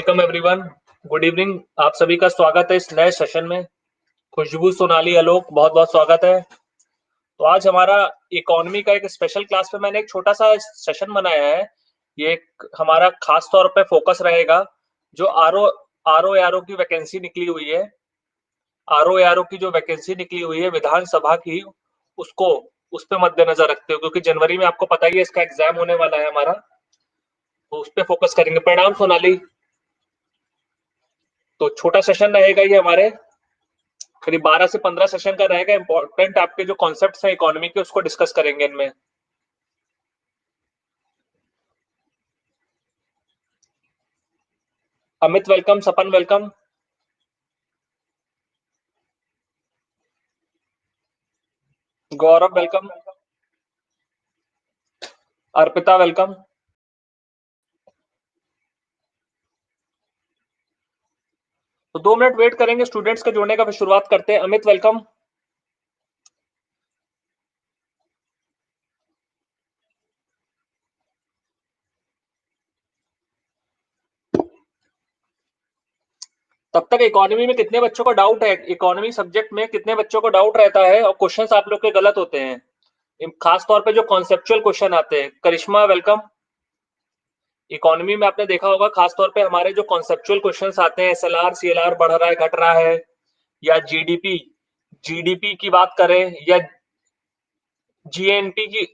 Welcome everyone. Good evening. आप सभी का स्वागत है इस नए सेशन में। खुशबू, सोनाली, आलोक, बहुत बहुत स्वागत है। तो आज हमारा इकोनॉमी का एक स्पेशल क्लास पे मैंने एक छोटा सा सेशन बनाया है। ये हमारा खास तौर पे फोकस रहेगा जो आर ओ की वैकेंसी निकली हुई है। आर ओ की जो वैकेंसी निकली हुई है विधानसभा की, उसको उस पे मद्देनजर रखते हो, क्योंकि जनवरी में आपको पता ही है इसका एग्जाम होने वाला है हमारा, तो उस पे फोकस करेंगे। प्रणाम सोनाली। तो छोटा सेशन रहेगा ये हमारे, करीब 12 से 15 सेशन का रहेगा। इंपॉर्टेंट आपके जो कॉन्सेप्ट्स हैं इकोनॉमी के, उसको डिस्कस करेंगे इनमें। अमित वेलकम, सपन वेलकम, गौरव वेलकम, अर्पिता वेलकम। तो 2 मिनट वेट करेंगे स्टूडेंट्स के जुड़ने का, फिर शुरुआत करते हैं। अमित वेलकम। तब तक इकोनॉमी में कितने बच्चों को डाउट है, इकोनॉमी सब्जेक्ट में कितने बच्चों को डाउट रहता है और क्वेश्चंस आप लोग के गलत होते हैं, खास तौर पे जो कॉन्सेप्चुअल क्वेश्चन आते हैं। करिश्मा वेलकम। इकोनॉमी में आपने देखा होगा खास तौर पे हमारे जो कॉन्सेप्चुअल क्वेश्चंस आते हैं, एसएलआर सीएलआर बढ़ रहा है घट रहा है, या जीडीपी जीडीपी की बात करें, या जीएनपी की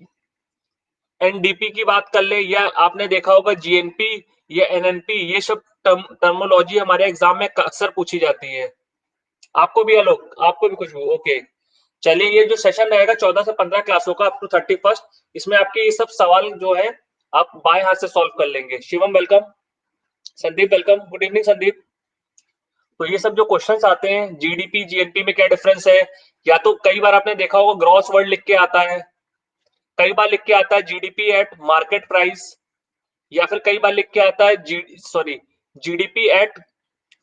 एनडीपी की बात कर ले, या आपने देखा होगा जीएनपी या एनएनपी, ये सब टर्मोलॉजी हमारे एग्जाम में अक्सर पूछी जाती है। आपको भी आलोक, आपको भी खुशबू, ओके। चलिए, ये जो सेशन रहेगा 14 से 15 क्लासों का अप टू 31st, इसमें आपके ये सब सवाल जो है आप बाएं हाथ से सॉल्व कर लेंगे। Shivam welcome, Sandeep welcome, good evening Sandeep. तो ये सब जो क्वेश्चंस आते हैं, जीडीपी जीएनपी में क्या डिफरेंस है, या तो कई बार आपने देखा होगा ग्रॉस वर्ड लिख के आता है, कई बार लिख के आता है जीडीपी एट मार्केट प्राइस, या फिर कई बार लिख के आता है जीडीपी एट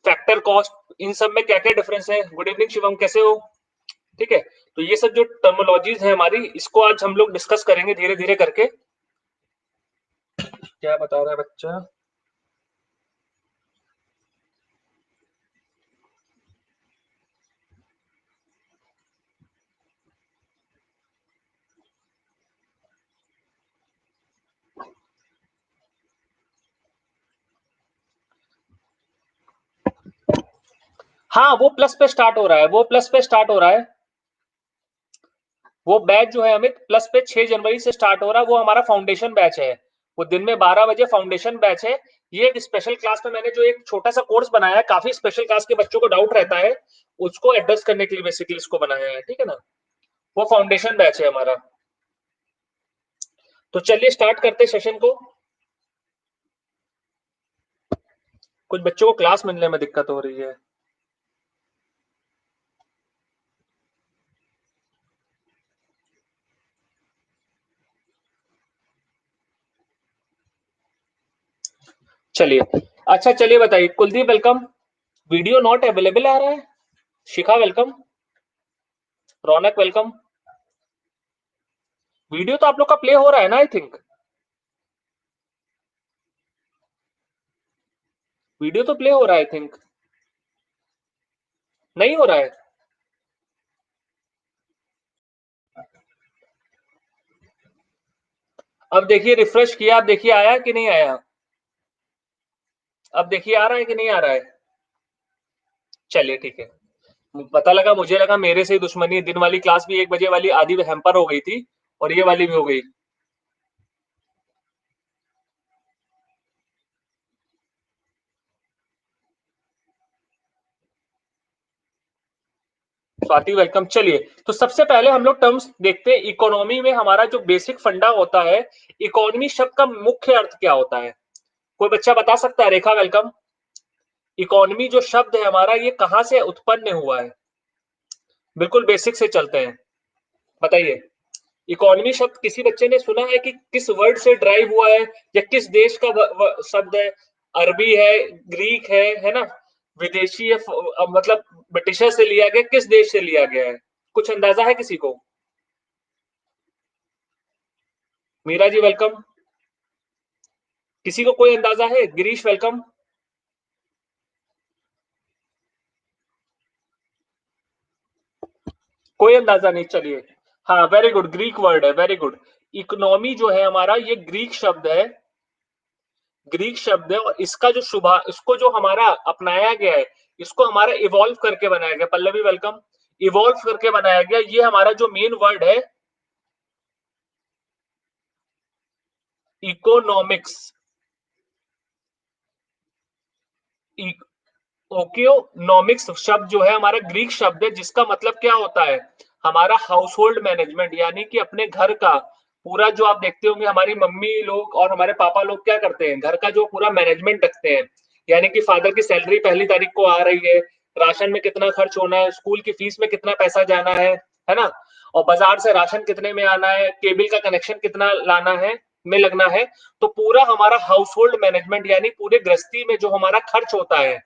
फैक्टर कॉस्ट। इन सब में क्या क्या डिफरेंस है? गुड इवनिंग शिवम, कैसे हो? ठीक है। तो ये सब जो टर्मोलॉजीज है हमारी, इसको आज हम लोग डिस्कस करेंगे धीरे धीरे करके। क्या बता रहा है बच्चा? हाँ, वो प्लस पे स्टार्ट हो रहा है, वो प्लस पे स्टार्ट हो रहा है। वो बैच जो है अमित, प्लस पे 6 जनवरी से स्टार्ट हो रहा है। वो हमारा फाउंडेशन बैच है। वो दिन में 12 बजे फाउंडेशन बैच है। ये एक स्पेशल क्लास में मैंने जो एक छोटा सा कोर्स बनाया है, काफी स्पेशल क्लास के बच्चों को डाउट रहता है, उसको एड्रेस करने के लिए बेसिकली इसको बनाया है, ठीक है ना। वो फाउंडेशन बैच है हमारा। तो चलिए स्टार्ट करते सेशन को। कुछ बच्चों को क्लास मिलने में दिक्कत हो रही है। चलिए, अच्छा चलिए बताइए। Kuldeep welcome. Video not available आ रहा है। Shikha welcome. Raunak welcome. Video तो आप लोग का प्ले हो रहा है ना, आई थिंक। वीडियो तो प्ले हो रहा है, आई थिंक। नहीं हो रहा है? अब देखिए, रिफ्रेश किया, अब देखिए आया कि नहीं आया। अब देखिए आ रहा है कि नहीं आ रहा है। चलिए ठीक है। पता लगा, मुझे लगा मेरे से ही दुश्मनी है। दिन वाली क्लास भी 1 बजे वाली आधी हैम्पर हो गई थी, और ये वाली भी हो गई। स्वाति वेलकम। चलिए, तो सबसे पहले हम लोग टर्म्स देखते हैं। इकोनॉमी में हमारा जो बेसिक फंडा होता है, इकोनॉमी शब्द का मुख्य अर्थ क्या होता है? कोई बच्चा बता सकता है? रेखा वेलकम। इकोनॉमी जो शब्द है हमारा, ये कहां से उत्पन्न हुआ है? बिल्कुल बेसिक से चलते हैं, बताइए। इकोनॉमी शब्द किसी बच्चे ने सुना है कि किस वर्ड से ड्राइव हुआ है, या किस देश का शब्द है? अरबी है, ग्रीक है ना, विदेशी है, मतलब ब्रिटिशर से लिया गया, किस देश से लिया गया है? कुछ अंदाजा है किसी को? मीरा जी वेलकम। किसी को कोई अंदाजा है? गिरीश वेलकम। कोई अंदाजा नहीं, चलिए। हाँ वेरी गुड, ग्रीक वर्ड है, वेरी गुड। इकोनॉमी जो है हमारा, ये ग्रीक शब्द है, ग्रीक शब्द है, और इसका जो शुभा, इसको जो हमारा अपनाया गया है, इसको हमारा इवॉल्व करके बनाया गया। पल्लवी वेलकम। इवॉल्व करके बनाया गया, ये हमारा जो मेन वर्ड है इकोनॉमिक्स। ओकियोनॉमिक्स शब्द जो है हमारा ग्रीक शब्द है, जिसका मतलब क्या होता है, हमारा हाउस होल्ड मैनेजमेंट, यानी कि अपने घर का पूरा, जो आप देखते होंगे हमारी मम्मी लोग और हमारे पापा लोग क्या करते हैं, घर का जो पूरा मैनेजमेंट रखते हैं। यानी कि फादर की सैलरी पहली तारीख को आ रही है, राशन में कितना खर्च होना है, स्कूल की फीस में कितना पैसा जाना है ना, और बाजार से राशन कितने में आना है, केबल का कनेक्शन कितना लाना है, में लगना है। तो पूरा हमारा हाउस होल्ड मैनेजमेंट, यानी पूरे गृहस्थी में जो हमारा खर्च होता है,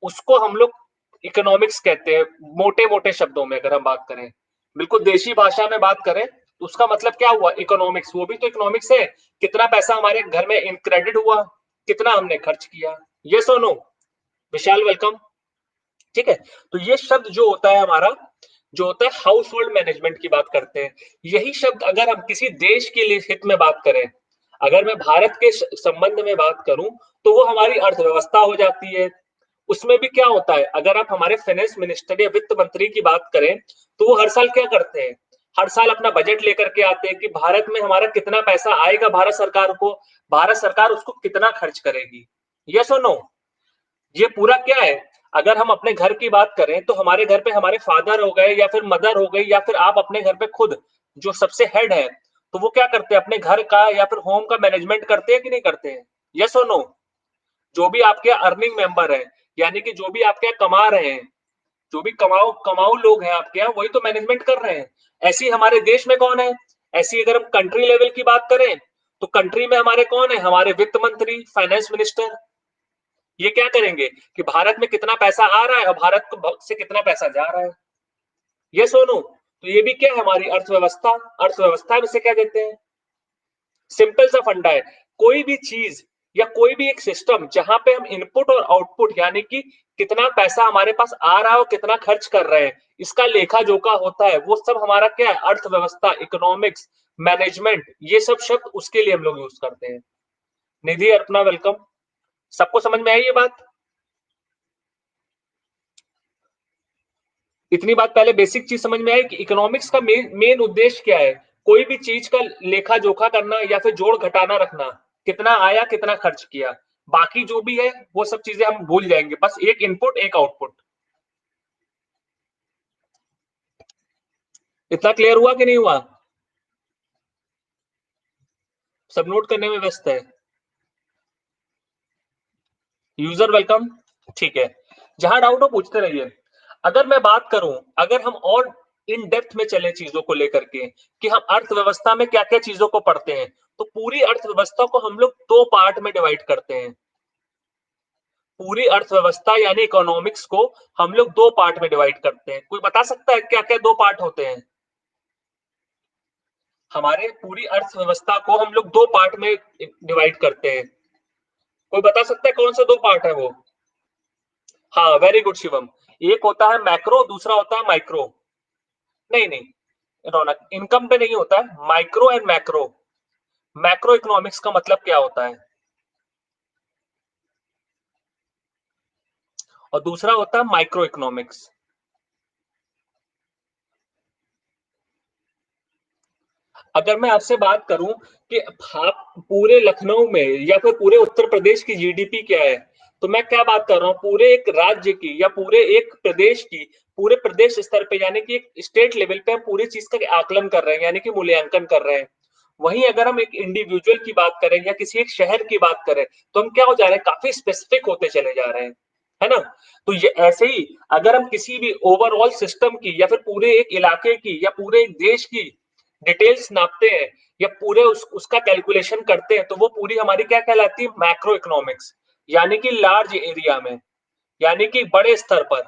उसको हम लोग इकोनॉमिक्स कहते हैं, मोटे मोटे शब्दों में अगर हम बात करें, बिल्कुल देशी भाषा में बात करें, तो उसका मतलब क्या हुआ, इकोनॉमिक्स। वो भी तो इकोनॉमिक्स है, कितना पैसा हमारे घर में इन क्रेडिट हुआ, कितना हमने खर्च किया। ये सोनो, विशाल वेलकम। ठीक है, तो ये शब्द जो होता है हमारा, जो होता है हाउस होल्ड मैनेजमेंट की बात करते हैं। यही शब्द अगर हम किसी देश के लिए हित में बात करें, अगर मैं भारत के संबंध में बात करूं, तो वो हमारी अर्थव्यवस्था हो जाती है। उसमें भी क्या होता है, अगर आप हमारे फाइनेंस मिनिस्टर या वित्त मंत्री की बात करें, तो वो हर साल क्या करते हैं, हर साल अपना बजट लेकर के आते हैं कि भारत में हमारा कितना पैसा आएगा भारत सरकार को, भारत सरकार उसको कितना खर्च करेगी। यस और नो, ये पूरा क्या है। अगर हम अपने घर की बात करें, तो हमारे घर पे हमारे फादर हो गए या फिर मदर हो गई, या फिर आप अपने घर पे खुद जो सबसे हेड है, तो वो क्या करते हैं, अपने घर का या फिर होम का मैनेजमेंट करते हैं कि नहीं करते हैं। यस और नो, जो भी आपके अर्निंग मेंबर है, यानी कि जो भी आपके यहाँ कमा रहे हैं, जो भी कमाऊ कमाऊ लोग हैं आपके यहाँ, वही तो मैनेजमेंट कर रहे हैं। ऐसी हमारे देश में कौन है, ऐसी अगर हम कंट्री लेवल की बात करें, तो कंट्री में हमारे कौन है, हमारे वित्त मंत्री, फाइनेंस मिनिस्टर। ये क्या करेंगे कि भारत में कितना पैसा आ रहा है और भारत को से कितना पैसा जा रहा है। ये सोनू, तो ये भी क्या है, हमारी अर्थव्यवस्था। अर्थव्यवस्था में से क्या कहते हैं, सिंपल सा फंडा है। कोई भी चीज या कोई भी एक सिस्टम जहां पे हम इनपुट और आउटपुट, यानी कि कितना पैसा हमारे पास आ रहा है और कितना खर्च कर रहे हैं, इसका लेखा जोखा होता है, वो सब हमारा क्या है, अर्थव्यवस्था, इकोनॉमिक्स, मैनेजमेंट, ये सब शब्द उसके लिए हम लोग यूज करते हैं। निधि अर्पणा वेलकम। सबको समझ में आई ये बात। इतनी बात पहले बेसिक चीज समझ में आई कि इकोनॉमिक्स का मेन उद्देश्य क्या है, कोई भी चीज का लेखा जोखा करना या फिर जोड़ घटाना रखना, कितना आया कितना खर्च किया। बाकी जो भी है वो सब चीजें हम भूल जाएंगे, बस एक इनपुट एक आउटपुट। इतना क्लियर हुआ कि नहीं हुआ, सब नोट करने में व्यस्त है। User welcome. ठीक है, जहां डाउट हो पूछते रहिए। अगर मैं बात करूं, अगर हम और इन डेप्थ में चले चीजों को लेकर के, कि हम अर्थव्यवस्था में क्या क्या चीजों को पढ़ते हैं, तो पूरी अर्थव्यवस्था को हम लोग दो पार्ट में डिवाइड करते हैं। पूरी अर्थव्यवस्था यानी इकोनॉमिक्स को हम लोग दो पार्ट में डिवाइड करते हैं। कोई बता सकता है क्या क्या दो पार्ट होते हैं, हमारे पूरी अर्थव्यवस्था को हम लोग दो पार्ट में डिवाइड करते हैं। कोई बता सकता है कौन से दो पार्ट है वो। हाँ वेरी गुड शिवम, एक होता है मैक्रो, दूसरा होता है माइक्रो। नहीं नहीं रौनक, इनकम पे नहीं होता है, micro and macro. Macro economics का मतलब क्या होता है, और दूसरा होता है माइक्रो इकोनॉमिक्स। अगर मैं आपसे बात करूं कि आप पूरे लखनऊ में या फिर पूरे उत्तर प्रदेश की जीडीपी क्या है, तो मैं क्या बात कर रहा हूं, पूरे एक राज्य की या पूरे एक प्रदेश की, पूरे प्रदेश स्तर पे, यानी कि एक स्टेट लेवल पे हम पूरी चीज का आकलन कर रहे हैं, यानी कि मूल्यांकन कर रहे हैं। वहीं अगर हम एक इंडिविजुअल की बात करें या किसी एक शहर की बात करें, तो हम क्या हो जा रहे हैं, काफी स्पेसिफिक होते चले जा रहे हैं, है ना। तो ये ऐसे ही, अगर हम किसी भी ओवरऑल सिस्टम की या फिर पूरे एक इलाके की या पूरे एक देश की डिटेल्स नापते हैं, या पूरे उसका कैलकुलेशन करते हैं, तो वो पूरी हमारी क्या कहलाती है, मैक्रो इकोनॉमिक्स। यानी कि लार्ज एरिया में, यानी कि बड़े स्तर पर,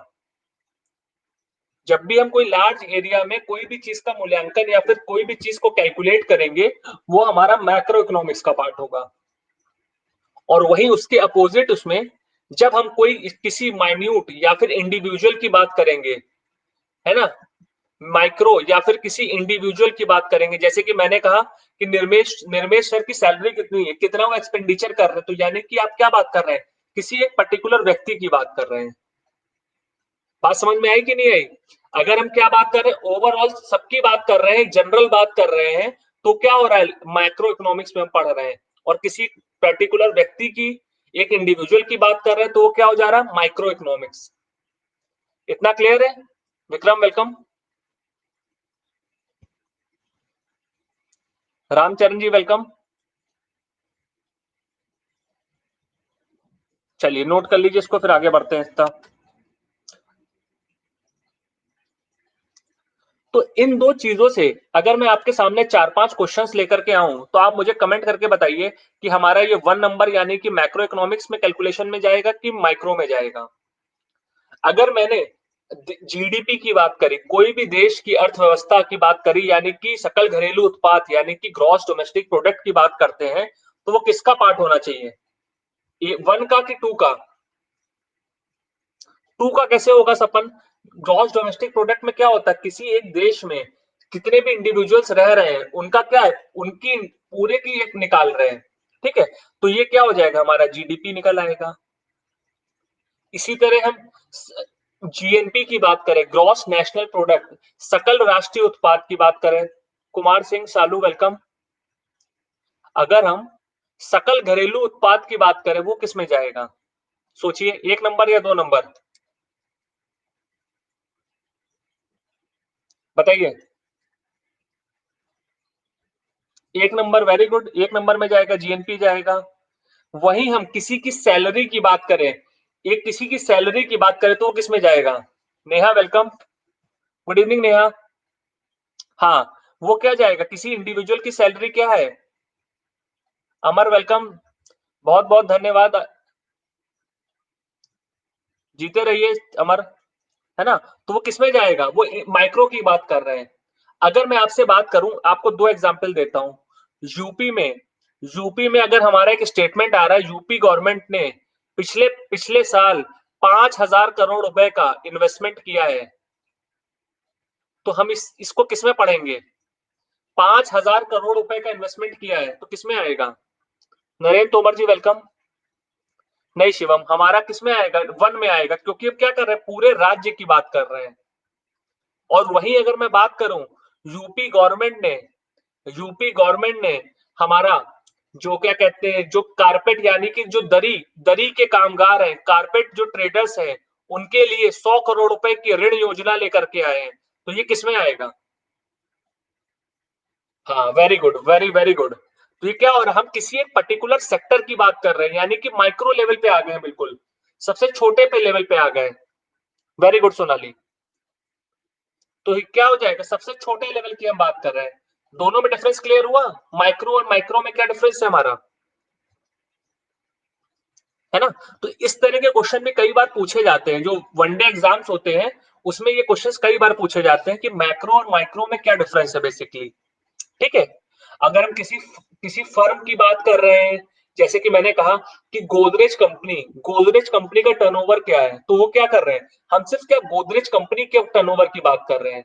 जब भी हम कोई लार्ज एरिया में कोई भी चीज का मूल्यांकन या फिर कोई भी चीज को कैलकुलेट करेंगे, वो हमारा मैक्रो इकोनॉमिक्स का पार्ट होगा। और वही उसके अपोजिट उसमें, जब हम कोई किसी माइन्यूट या फिर इंडिविजुअल की बात करेंगे, है ना, माइक्रो या फिर किसी इंडिविजुअल की बात करेंगे, जैसे कि मैंने कहा कि निर्मेश सर की सैलरी कितनी है, कितना वो एक्सपेंडिचर कर रहे हैं, तो यानी कि आप क्या बात कर रहे हैं, किसी एक पर्टिकुलर व्यक्ति की बात कर रहे हैं। बात समझ में आई कि नहीं आई? अगर हम क्या बात कर रहे हैं, ओवरऑल सबकी बात कर रहे हैं, जनरल बात कर रहे हैं, तो क्या हो रहा है, माइक्रो इकोनॉमिक्स में हम पढ़ रहे हैं। और किसी पर्टिकुलर व्यक्ति की, एक इंडिविजुअल की बात कर रहे हैं, तो वो क्या हो जा रहा है, माइक्रो इकोनॉमिक्स। इतना क्लियर है? विक्रम वेलकम। रामचरण जी वेलकम। चलिए नोट कर लीजिए इसको, फिर आगे बढ़ते हैं इसका। तो इन दो चीजों से अगर मैं आपके सामने 4-5 क्वेश्चंस लेकर के आऊं, तो आप मुझे कमेंट करके बताइए कि हमारा ये 1 नंबर यानी कि मैक्रो इकोनॉमिक्स में कैलकुलेशन में जाएगा कि माइक्रो में जाएगा। अगर मैंने जीडीपी की बात करी, कोई भी देश की अर्थव्यवस्था की बात करी, यानी कि सकल घरेलू उत्पाद यानी कि ग्रॉस डोमेस्टिक प्रोडक्ट की बात करते हैं, तो वो किसका पार्ट होना चाहिए, ये 1 का कि 2 का? 2 का कैसे होगा सपन? ग्रॉस डोमेस्टिक प्रोडक्ट में क्या होता है, किसी एक देश में कितने भी इंडिविजुअल्स रह रहे हैं, उनका क्या है, उनकी पूरे की एक निकाल रहे हैं। ठीक है, तो ये क्या हो जाएगा, हमारा जीडीपी निकल आएगा। इसी तरह हम जीएनपी की बात करें, ग्रॉस नेशनल प्रोडक्ट, सकल राष्ट्रीय उत्पाद की बात करें, कुमार सिंह सालू वेलकम। अगर हम सकल घरेलू उत्पाद की बात करें, वो किस में जाएगा, सोचिए, 1 नंबर या 2 नंबर, बताइए। 1 नंबर, वेरी गुड, 1 नंबर में जाएगा, जीएनपी जाएगा। वहीं हम किसी की सैलरी की बात करें, एक किसी की सैलरी की बात करें, तो वो किस में जाएगा? Neha welcome. Good evening Neha. हाँ, वो क्या जाएगा, किसी इंडिविजुअल की सैलरी क्या है? अमर वेलकम, बहुत बहुत धन्यवाद। जीते रहिए अमर, है ना? तो वो किसमें जाएगा, वो माइक्रो की बात कर रहे हैं। अगर मैं आपसे बात करूं, आपको 2 एग्जांपल देता हूं। यूपी में यूपी में अगर हमारा एक स्टेटमेंट आ रहा है, यूपी गवर्नमेंट ने पिछले पिछले साल 5,000 करोड़ रुपए का इन्वेस्टमेंट किया है, तो हम इसको किसमें पढ़ेंगे? 5,000 करोड़ रुपए का इन्वेस्टमेंट किया है, तो किसमें आएगा? नरेंद्र तोमर जी वेलकम। नहीं शिवम, हमारा किसमें आएगा, 1 में आएगा, क्योंकि हम क्या कर रहे हैं, पूरे राज्य की बात कर रहे हैं। और वहीं अगर मैं बात करूं, यूपी गवर्नमेंट ने यूपी गवर्नमेंट ने हमारा जो क्या कहते हैं, जो कारपेट यानी कि जो दरी दरी के कामगार हैं, कारपेट जो ट्रेडर्स हैं, उनके लिए 100 करोड़ रुपए की ऋण योजना लेकर के आए हैं, तो ये किसमें आएगा? हाँ, very good, very very good. तो ये क्या हो रहा है, हम किसी एक पर्टिकुलर सेक्टर की बात कर रहे हैं, यानी कि माइक्रो लेवल पे आ गए हैं, बिल्कुल सबसे छोटे पे लेवल पे आ गए। Very good Sonali. तो क्या हो जाएगा, सबसे छोटे लेवल की हम बात कर रहे हैं। दोनों में डिफरेंस क्लियर हुआ? माइक्रो और माइक्रो में क्या डिफरेंस है हमारा, है ना? तो इस तरह के क्वेश्चन भी कई बार पूछे जाते हैं, जो वनडे एग्जाम्स होते हैं, उसमें ये क्वेश्चंस कई बार पूछे जाते हैं कि मैक्रो और माइक्रो में क्या डिफरेंस है बेसिकली। ठीक है, अगर हम किसी किसी फर्म की बात कर रहे हैं, जैसे कि मैंने कहा कि गोदरेज कंपनी का टर्नओवर क्या है, तो वो क्या कर रहे हैं, हम सिर्फ क्या गोदरेज कंपनी के टर्नओवर की बात कर रहे हैं।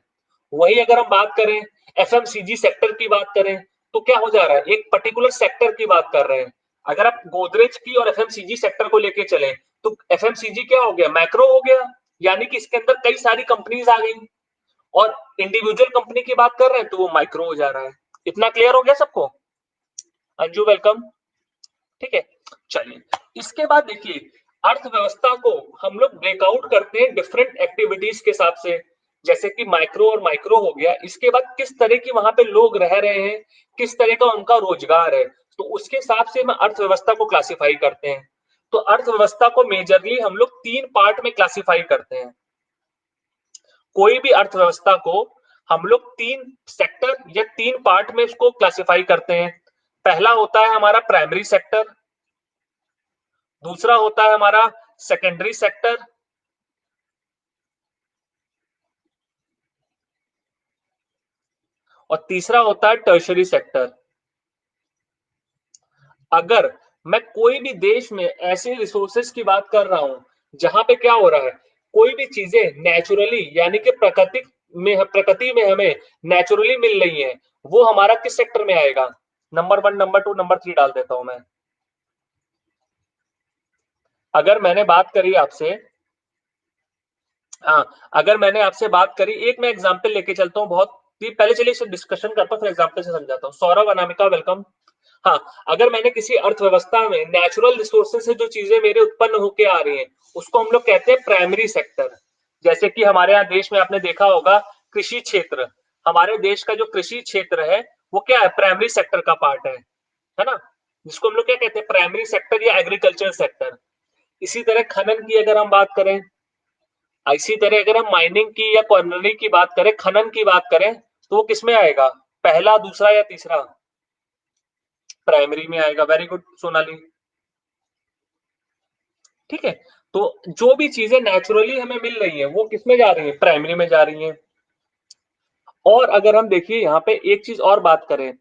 वही अगर हम बात करें, एफएमसीजी सेक्टर की बात करें, तो क्या हो जा रहा है, एक पर्टिकुलर सेक्टर की बात कर रहे हैं। अगर आप गोदरेज की और एफएमसीजी सेक्टर को लेके चले, तो एफएमसीजी क्या हो गया, मैक्रो हो गया, यानी कि इसके अंदर कई सारी कंपनीज आ गई। और इंडिविजुअल कंपनी की बात कर रहे हैं, तो वो माइक्रो हो जा रहा है। इतना क्लियर हो गया सबको? अंजू वेलकम। ठीक है, चलिए, इसके बाद देखिए, अर्थव्यवस्था को हम लोग ब्रेकआउट करते हैं डिफरेंट एक्टिविटीज के हिसाब से, जैसे कि माइक्रो और माइक्रो हो गया, इसके बाद किस तरह की वहां पे लोग रह रहे हैं, किस तरह का उनका रोजगार है, तो उसके हिसाब से हम अर्थव्यवस्था को क्लासिफाई करते हैं। तो अर्थव्यवस्था को मेजरली हम लोग 3 पार्ट में क्लासिफाई करते हैं। कोई भी अर्थव्यवस्था को हम लोग 3 सेक्टर या 3 पार्ट में इसको क्लासिफाई करते हैं। पहला होता है हमारा प्राइमरी सेक्टर, दूसरा होता है हमारा सेकेंडरी सेक्टर, और तीसरा होता है टर्शरी सेक्टर। अगर मैं कोई भी देश में ऐसे रिसोर्सेज की बात कर रहा हूं, जहां पे क्या हो रहा है, कोई भी चीजें नेचुरली यानी कि प्राकृतिक में, प्रकृति में हमें नेचुरली मिल रही है, वो हमारा किस सेक्टर में आएगा? नंबर 1, नंबर 2, नंबर 3 डाल देता हूं मैं। अगर मैंने बात करी आपसे, हाँ, अगर मैंने आपसे बात करी, एक मैं एग्जांपल लेके चलता हूँ बहुत पहले, चलिए इसे डिस्कशन करता हूँ फिर एग्जांपल से समझाता हूँ। सौरभ, अनामिका, वेलकम। हाँ, अगर मैंने किसी अर्थव्यवस्था में नेचुरल रिसोर्सेज से जो चीजें मेरे उत्पन्न होके आ रही हैं, उसको हम लोग कहते हैं प्राइमरी सेक्टर। जैसे कि हमारे यहाँ देश में आपने देखा होगा कृषि क्षेत्र, हमारे देश का जो कृषि क्षेत्र है वो क्या है? प्राइमरी सेक्टर का पार्ट है ना, जिसको हम लोग क्या कहते हैं? प्राइमरी सेक्टर या एग्रीकल्चर सेक्टर। इसी तरह खनन की अगर हम बात करें, इसी तरह अगर हम माइनिंग की या क्वार्री की बात करें, खनन की बात करें, तो वो किसमें आएगा? पहला, दूसरा या तीसरा? प्राइमरी में आएगा। Very good Sonali. ठीक है, तो जो भी चीजें नेचुरली हमें मिल रही हैं वो किसमें जा रही हैं? प्राइमरी में जा रही हैं। और अगर हम देखिए यहाँ पे एक चीज और बात करें,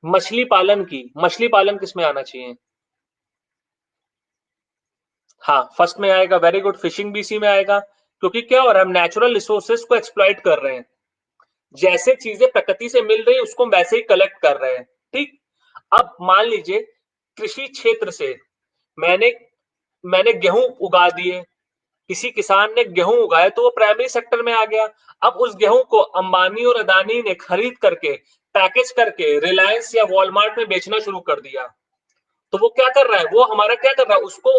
मछली पालन की, मछली पालन किसमें आना चाहिए? हाँ, फर्स्ट में आएगा। वेरी गुड, फिशिंग भी इसी में आएगा, क्योंकि क्या हो रहा है? हम नेचुरल रिसोर्सेज को एक्सप्लॉइट कर रहे हैं, जैसे चीजें प्रकृति से मिल रही है उसको हम वैसे ही कलेक्ट कर रहे हैं। ठीक, अब मान लीजिए कृषि क्षेत्र से मैंने मैंने गेहूं उगा दिए, किसी किसान ने गेहूं उगाए तो वो प्राइमरी सेक्टर में आ गया। अब उस गेहूं को अंबानी और अदानी ने खरीद करके, पैकेज करके रिलायंस या वॉलमार्ट में बेचना शुरू कर दिया। तो वो क्या कर रहा है? वो हमारा क्या कर रहा है? उसको,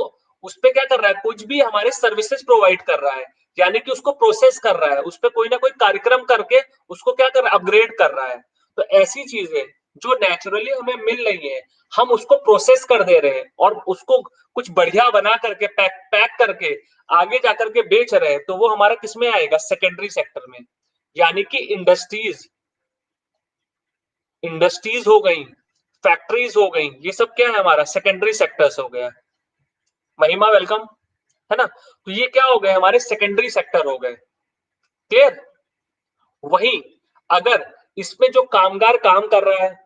उस पे क्या कर रहा है? कुछ भी हमारे सर्विसेज प्रोवाइड कर रहा है, यानी कि उसको प्रोसेस कर रहा है, उस पे कोई ना कोई कार्यक्रम करके उसको क्या कर रहा है? अपग्रेड कर रहा है। तो ऐसी चीजें जो नेचुरली हमें मिल रही है, हम उसको प्रोसेस कर दे रहे हैं और उसको कुछ बढ़िया बना करके पैक पैक करके आगे जाकर के बेच रहे हैं, तो वो हमारा किसमें आएगा? सेकेंडरी सेक्टर में। यानी कि इंडस्ट्रीज, इंडस्ट्रीज हो गई, फैक्ट्रीज हो गई, ये सब क्या है? हमारा सेकेंडरी सेक्टर्स हो गया। महिमा वेलकम, है ना, तो ये क्या हो गए? हमारे सेकेंडरी सेक्टर हो गए। क्लियर? वही अगर इसमें जो कामगार काम कर रहा है,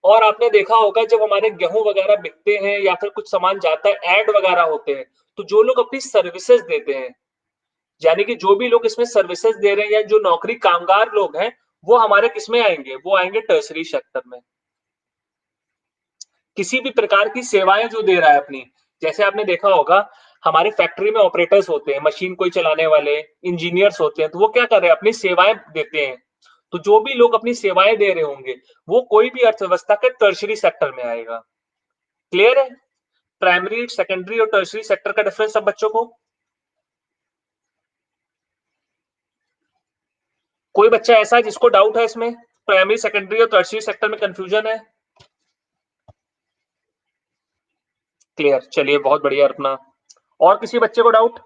और आपने देखा होगा जब हमारे गेहूं वगैरह बिकते हैं या फिर कुछ सामान जाता है, एड वगैरह होते हैं, तो जो लोग अपनी सर्विसेज देते हैं, यानी कि जो भी लोग इसमें सर्विसेज दे रहे हैं या जो नौकरी कामगार लोग हैं, वो हमारे किसमें आएंगे? वो आएंगे टर्सरी सेक्टर में। किसी भी प्रकार की सेवाएं जो दे रहा है अपनी, जैसे आपने देखा होगा हमारे फैक्ट्री में ऑपरेटर्स होते हैं, मशीन कोई चलाने वाले इंजीनियर्स होते हैं, तो वो क्या कर रहे हैं? अपनी सेवाएं देते हैं। तो जो भी लोग अपनी सेवाएं दे रहे होंगे, वो कोई भी अर्थव्यवस्था के टर्शरी सेक्टर में आएगा। क्लियर है? प्राइमरी, सेकेंडरी और टर्शरी सेक्टर का डिफरेंस सब बच्चों को? कोई बच्चा ऐसा है जिसको डाउट है इसमें? प्राइमरी, सेकेंडरी और टर्शरी सेक्टर में कंफ्यूजन है? क्लियर, चलिए बहुत बढ़िया। अपना और किसी बच्चे को डाउट?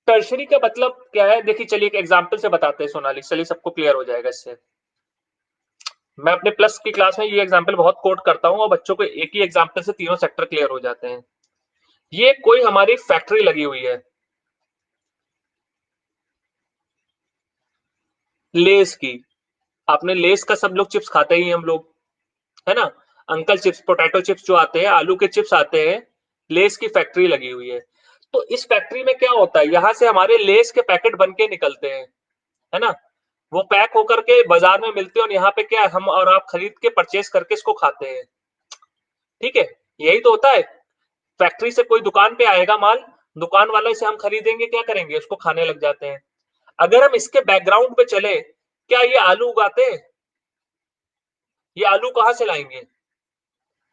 टर्शरी का मतलब क्या है? देखिए चलिए एक एग्जांपल से बताते हैं सोनाली, चलिए सबको क्लियर हो जाएगा इससे। मैं अपने प्लस की क्लास में ये एग्जांपल बहुत कोट करता हूँ और बच्चों को एक ही एग्जांपल से तीनों सेक्टर क्लियर हो जाते हैं। ये कोई हमारी फैक्ट्री लगी हुई है लेस की, आपने लेस का, सब लोग चिप्स खाते ही हैं हम लोग, है ना, अंकल चिप्स, पोटैटो चिप्स जो आते हैं, आलू के चिप्स आते हैं, लेस की फैक्ट्री लगी हुई है। तो इस फैक्ट्री में क्या होता है? यहाँ से हमारे लेस के पैकेट बन के निकलते हैं, है ना, वो पैक होकर के बाजार में मिलते हैं और यहाँ पे क्या है? हम और आप खरीद के परचेस करके इसको खाते हैं। ठीक है, यही तो होता है। फैक्ट्री से कोई दुकान पे आएगा माल, दुकान वाले से हम खरीदेंगे, क्या करेंगे? उसको खाने लग जाते हैं। अगर हम इसके बैकग्राउंड पे चले, क्या ये आलू उगाते हैं? ये आलू कहाँ से लाएंगे?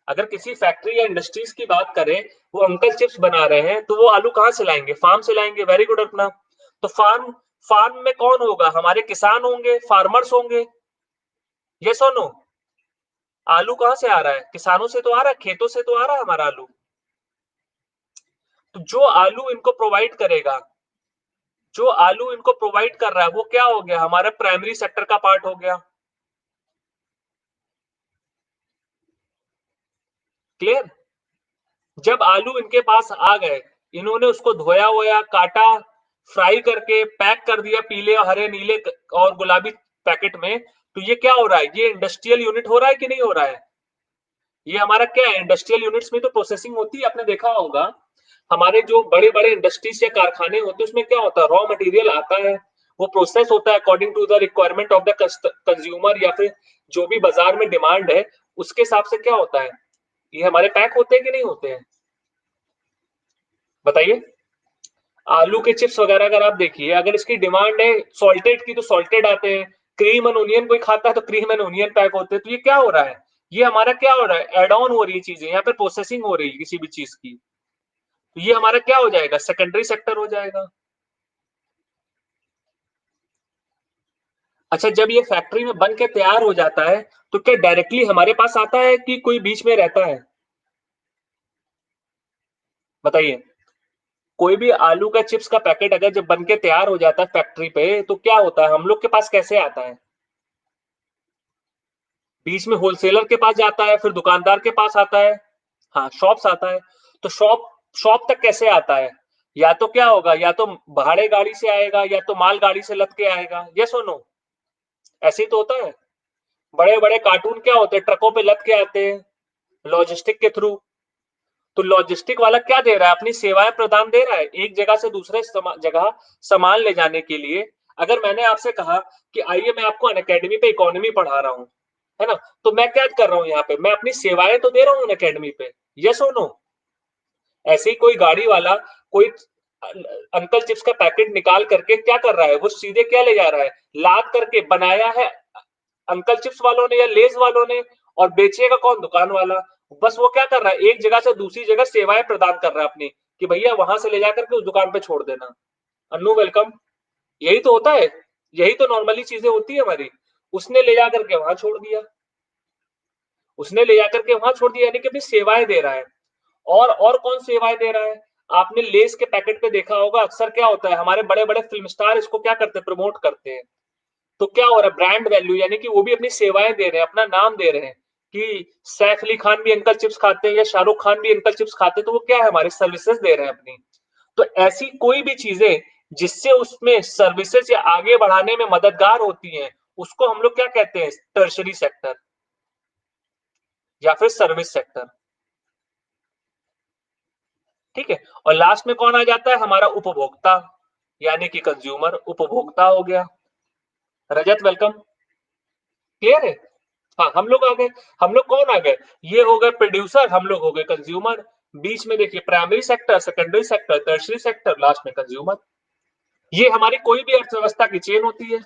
अगर किसी फैक्ट्री या इंडस्ट्रीज की बात करें, वो अंकल चिप्स बना रहे हैं, तो वो आलू कहाँ से लाएंगे? फार्म से लाएंगे। वेरी गुड अपना। तो फार्म, फार्म में कौन होगा? हमारे किसान होंगे, फार्मर्स होंगे। यस और नो? आलू कहाँ से आ रहा है? किसानों से तो आ रहा है, खेतों से तो आ रहा है हमारा आलू। तो जो आलू इनको प्रोवाइड करेगा, जो आलू इनको प्रोवाइड कर रहा है, वो क्या हो गया? हमारा प्राइमरी सेक्टर का पार्ट हो गया। क्लियर? जब आलू इनके पास आ गए, इन्होंने उसको धोया वोया, काटा, फ्राई करके पैक कर दिया पीले और हरे, नीले और गुलाबी पैकेट में, तो ये क्या हो रहा है? ये इंडस्ट्रियल यूनिट हो रहा है कि नहीं हो रहा है? ये हमारा क्या है? इंडस्ट्रियल यूनिट्स में तो प्रोसेसिंग होती है, आपने देखा होगा हमारे जो बड़े बड़े इंडस्ट्रीज या कारखाने होते हैं उसमें क्या होता है, रॉ मटेरियल आता है, वो प्रोसेस होता है according to the requirement of the consumer या फिर जो भी बाजार में डिमांड है उसके हिसाब से क्या होता है, ये हमारे पैक होते हैं कि नहीं होते हैं, बताइए। आलू के चिप्स वगैरह अगर आप देखिए, अगर इसकी डिमांड है सॉल्टेड की तो सॉल्टेड आते हैं, क्रीम एंड ओनियन कोई खाता है तो क्रीम एंड ओनियन पैक होते हैं। तो ये क्या हो रहा है, ये हमारा क्या हो रहा है, एड ऑन हो रही है चीजें, यहाँ पे प्रोसेसिंग हो रही है किसी भी चीज की, तो ये हमारा क्या हो जाएगा, सेकेंडरी सेक्टर हो जाएगा। अच्छा, जब ये फैक्ट्री में बन के तैयार हो जाता है तो क्या डायरेक्टली हमारे पास आता है कि कोई बीच में रहता है, बताइए। कोई भी आलू का चिप्स का पैकेट अगर जब बन के तैयार हो जाता है फैक्ट्री पे तो क्या होता है, हम लोग के पास कैसे आता है, बीच में होलसेलर के पास जाता है, फिर दुकानदार के पास आता है, हाँ शॉप्स आता है। तो शॉप शॉप तक कैसे आता है, या तो क्या होगा, या तो भाड़े गाड़ी से आएगा या तो माल गाड़ी से लद के आएगा, यस और नो, ऐसे ही तो होता है। बड़े बड़े कार्टून क्या होते हैं, ट्रकों पे लद के आते हैं लॉजिस्टिक के थ्रू। तो लॉजिस्टिक वाला क्या दे रहा है, अपनी सेवाएं प्रदान दे रहा है एक जगह से दूसरे जगह सामान ले जाने के लिए। अगर मैंने आपसे कहा कि आइए मैं आपको अनअकैडमी पे इकोनॉमी पढ़ा रहा हूँ, है ना, तो मैं क्या कर रहा हूँ यहाँ पे, मैं अपनी सेवाएं तो दे रहा हूँ अनअकैडमी पे, यस और नो। ऐसे ही कोई गाड़ी वाला कोई अंकल चिप्स का पैकेट निकाल करके क्या कर रहा है, वो सीधे क्या ले जा रहा है, लाद करके बनाया है अंकल चिप्स वालों ने या लेस वालों ने, और बेचेगा कौन, दुकान वाला। बस वो क्या कर रहा है, एक जगह से दूसरी जगह सेवाएं प्रदान कर रहा है अपनी, कि भैया वहां से ले जाकर के उस दुकान पे छोड़ देना, अन्नू वेलकम। यही तो होता है, यही तो नॉर्मली चीजें होती है हमारी। उसने ले जाकर के वहां छोड़ दिया, उसने ले जाकर के वहां छोड़ दिया, यानी कि अपनी सेवाएं दे रहा है। और कौन सेवाएं दे रहा है, आपने लेस के पैकेट पे देखा होगा, अक्सर क्या होता है, हमारे बड़े बड़े फिल्म स्टार इसको क्या करते हैं, प्रमोट करते हैं। तो क्या हो रहा है, ब्रांड वैल्यू, यानी कि वो भी अपनी सेवाएं दे रहे हैं, अपना नाम दे रहे हैं, कि सैफ अली खान भी अंकल चिप्स खाते हैं या शाहरुख खान भी अंकल चिप्स खाते हैं, तो वो क्या है, हमारी सर्विसेज दे रहे हैं अपनी। तो ऐसी कोई भी चीजें जिससे उसमें सर्विसेज या आगे बढ़ाने में मददगार होती हैं, उसको हम लोग क्या कहते हैं, टर्शरी सेक्टर या फिर सर्विस सेक्टर, ठीक है। और लास्ट में कौन आ जाता है, हमारा उपभोक्ता, यानी कि कंज्यूमर, उपभोक्ता हो गया। रजत वेलकम, क्लियर है। हाँ, हम लोग आ गए, हम लोग कौन आ गए, ये हो गए प्रोड्यूसर, हम लोग हो गए कंज्यूमर। बीच में देखिए primary sector, secondary sector, tertiary sector, last में कंज्यूमर। ये हमारी कोई भी अर्थव्यवस्था की चेन होती है,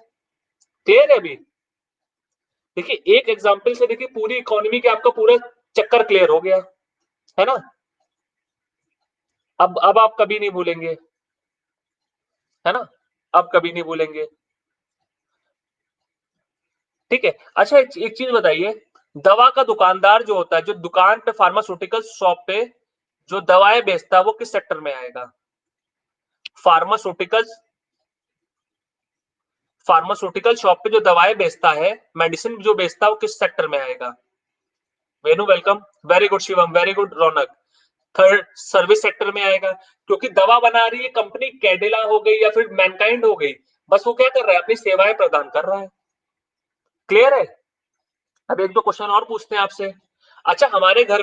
क्लियर है अभी। देखिए एक एग्जांपल से देखिए पूरी इकोनॉमी के आपका पूरा चक्कर क्लियर हो गया, है ना। अब आप कभी नहीं भूलेंगे, है ना, अब कभी नहीं भूलेंगे, ठीक है। अच्छा एक चीज बताइए, दवा का दुकानदार जो होता है, जो दुकान पे फार्मास्यूटिकल शॉप पे जो दवाएं बेचता है, वो किस सेक्टर में आएगा, फार्मास्यूटिकल, फार्मास्यूटिकल शॉप पे जो दवाएं बेचता है, मेडिसिन जो बेचता है, वो किस सेक्टर में आएगा, Venu welcome, very good Shivam, very good Raunak, third service sector में आएगा। क्योंकि दवा बना रही है कंपनी कैडिला हो गई या फिर मैनकाइंड हो गई, बस वो क्या कर रहा है, अपनी सेवाएं प्रदान कर रहा है, क्लियर है। अब एक दो क्वेश्चन और पूछते हैं आपसे। अच्छा, हमारे घर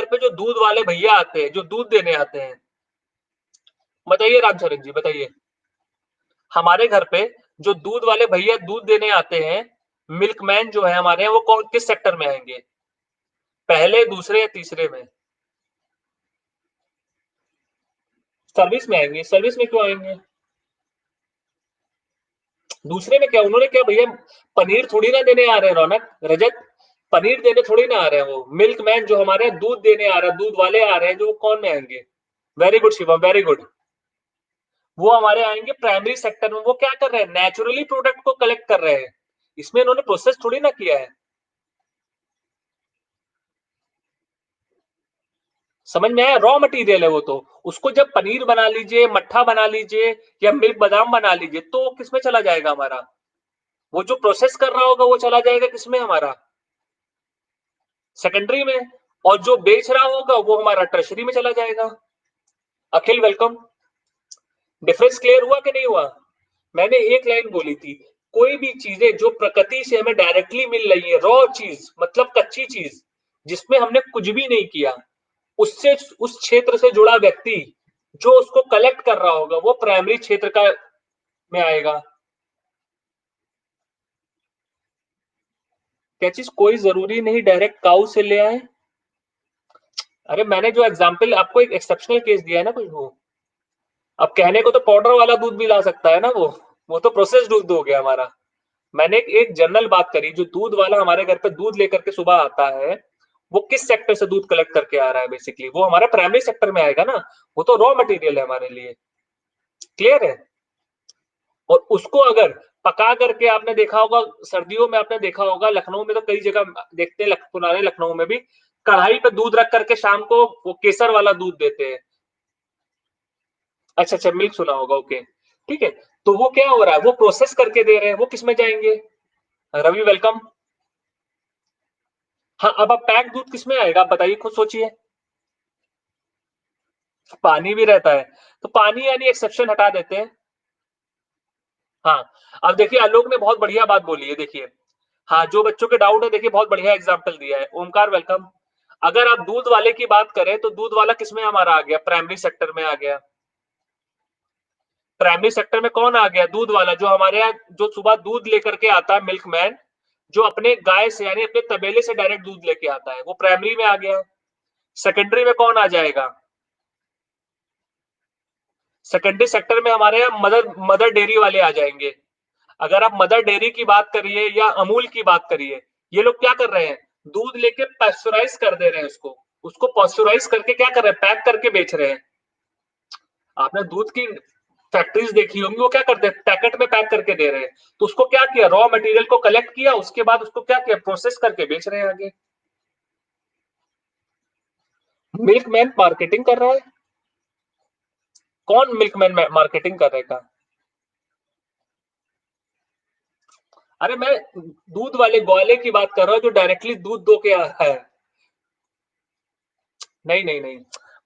पे जो दूध वाले भैया आते हैं, जो दूध देने आते हैं, बताइए रामचरण जी बताइए, हमारे घर पे जो दूध वाले भैया दूध देने आते हैं, मिल्कमैन जो है हमारे यहाँ, वो कौन किस सेक्टर में आएंगे, पहले दूसरे या तीसरे में, सर्विस में आएंगे। सर्विस में क्यों आएंगे, दूसरे में क्या, उन्होंने क्या भैया, पनीर थोड़ी ना देने आ रहे हैं रौनक, रजत, पनीर देने थोड़ी ना आ रहे हैं, वो मिल्कमैन जो हमारे यहाँ दूध देने आ रहा है, दूध वाले आ रहे हैं, जो वो कौन में आएंगे, very good Shivam, very good, वो हमारे आएंगे प्राइमरी सेक्टर में। वो क्या कर रहे हैं, नेचुरली प्रोडक्ट को कलेक्ट कर रहे हैं, इसमें इन्होंने प्रोसेस थोड़ी ना किया है, समझ में आया, रॉ मटेरियल है वो तो। उसको जब पनीर बना लीजिए, मट्ठा बना लीजिए या मिल्क बादाम बना लीजिए, तो किसमें चला जाएगा हमारा, वो जो प्रोसेस कर रहा होगा वो चला जाएगा किसमें, हमारा सेकेंडरी में, और जो बेच रहा होगा वो हमारा ट्रेशरी में चला जाएगा। अखिल वेलकम, डिफरेंस क्लियर हुआ कि नहीं हुआ। मैंने एक लाइन बोली थी, कोई भी चीजें जो प्रकृति से हमें डायरेक्टली मिल रही है, रॉ चीज मतलब कच्ची चीज, जिसमें हमने कुछ भी नहीं किया, उससे उस क्षेत्र से जुड़ा व्यक्ति जो उसको कलेक्ट कर रहा होगा वो प्राइमरी क्षेत्र का में आएगा। क्या चीज? कोई जरूरी नहीं डायरेक्ट काऊ से ले आए। अरे मैंने जो एग्जाम्पल आपको एक एक्सेप्शनल केस दिया है ना कुछ वो, अब कहने को तो पाउडर वाला दूध भी ला सकता है ना वो तो प्रोसेस दूध हो गया हमारा। मैंने एक जनरल बात करी, जो दूध वाला हमारे घर पे दूध लेकर के सुबह आता है वो किस सेक्टर से दूध कलेक्ट करके आ रहा है, बेसिकली वो हमारा प्राइमरी सेक्टर में आएगा ना, वो तो रॉ मटेरियल है हमारे लिए। क्लियर है? और उसको अगर पका करके, आपने देखा होगा सर्दियों में, आपने देखा होगा लखनऊ में तो कई जगह देखते हैं, पुराने लखनऊ में भी कढ़ाई पे दूध रख करके शाम को वो केसर वाला दूध देते हैं। अच्छा अच्छा, मिल्क सुना होगा, ओके ठीक है। तो वो क्या हो रहा है, वो प्रोसेस करके दे रहे हैं, वो किस में जाएंगे? रवि वेलकम। हाँ, अब पैक दूध किस में आएगा, आप बताइए, खुद सोचिए। पानी भी रहता है, तो पानी यानी एक्सेप्शन हटा देते हैं। हाँ, अब देखिए आलोक ने बहुत बढ़िया बात बोली है, देखिए। हाँ, जो बच्चों के डाउट है, देखिए बहुत बढ़िया एग्जांपल दिया है ओमकार, वेलकम। अगर आप दूध वाले की बात करें तो दूध वाला किसमें हमारा आ गया, प्राइमरी सेक्टर में आ गया। प्राइमरी सेक्टर में कौन आ गया, दूध वाला, जो हमारे यहाँ जो सुबह दूध लेकर के आता है, मिल्कमैन, जो अपने गाय से यानी अपने तबेले से डायरेक्ट दूध लेके आता है, वो प्राइमरी में आ गया। सेकेंडरी में कौन आ जाएगा? सेकेंडरी सेक्टर में हमारे यहाँ मदर मदर डेयरी वाले आ जाएंगे। अगर आप मदर डेयरी की बात करिए या अमूल की बात करिए, ये लोग क्या कर रहे हैं, दूध लेके पैस्चराइज कर दे रहे हैं उसको, उसको पैस्चराइज करके क्या कर रहे हैं, पैक करके बेच रहे हैं। आपने दूध की फैक्ट्रीज देखी होंगी, वो क्या करते हैं, पैकेट में पैक करके दे रहे हैं। तो उसको क्या किया, रॉ मटेरियल को कलेक्ट किया, उसके बाद उसको क्या किया, प्रोसेस करके बेच रहे हैं आगे। मिल्कमैन मार्केटिंग कर रहा है। कौन मिल्कमैन मार्केटिंग कर रहेगा? अरे मैं दूध वाले ग्वाले की बात कर रहा हूँ, जो डायरेक्टली दूध दो के आता है। नहीं नहीं नहीं,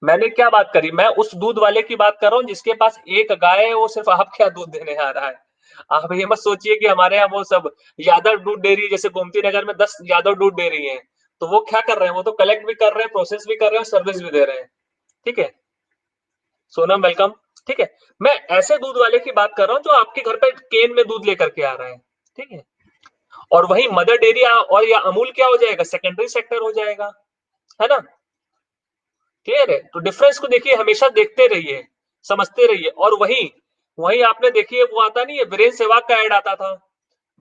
मैंने क्या बात करी, मैं उस दूध वाले की बात कर रहा हूँ जिसके पास एक गाय है, वो सिर्फ आपके यहाँ दूध देने आ रहा है। आप ये मत सोचिए कि हमारे यहाँ वो सब यादव दूध डेयरी, जैसे गोमती नगर में 10 यादव दूध डेयरी है, तो वो क्या कर रहे हैं, वो तो कलेक्ट भी कर रहे हैं, प्रोसेस भी कर रहे हैं, सर्विस भी दे रहे हैं। ठीक है, सोनम वेलकम। ठीक है, मैं ऐसे दूध वाले की बात कर रहा हूँ जो आपके घर पे केन में दूध लेकर के आ रहा है। ठीक है, और वही मदर डेयरी और या अमूल क्या हो जाएगा, सेकेंडरी सेक्टर हो जाएगा, है ना। क्लियर है? तो डिफरेंस को देखिए, हमेशा देखते रहिए, समझते रहिए। और वही वही आपने देखिए, वो आता नहीं है, वीरेंद्र सहवाग का ऐड आता था,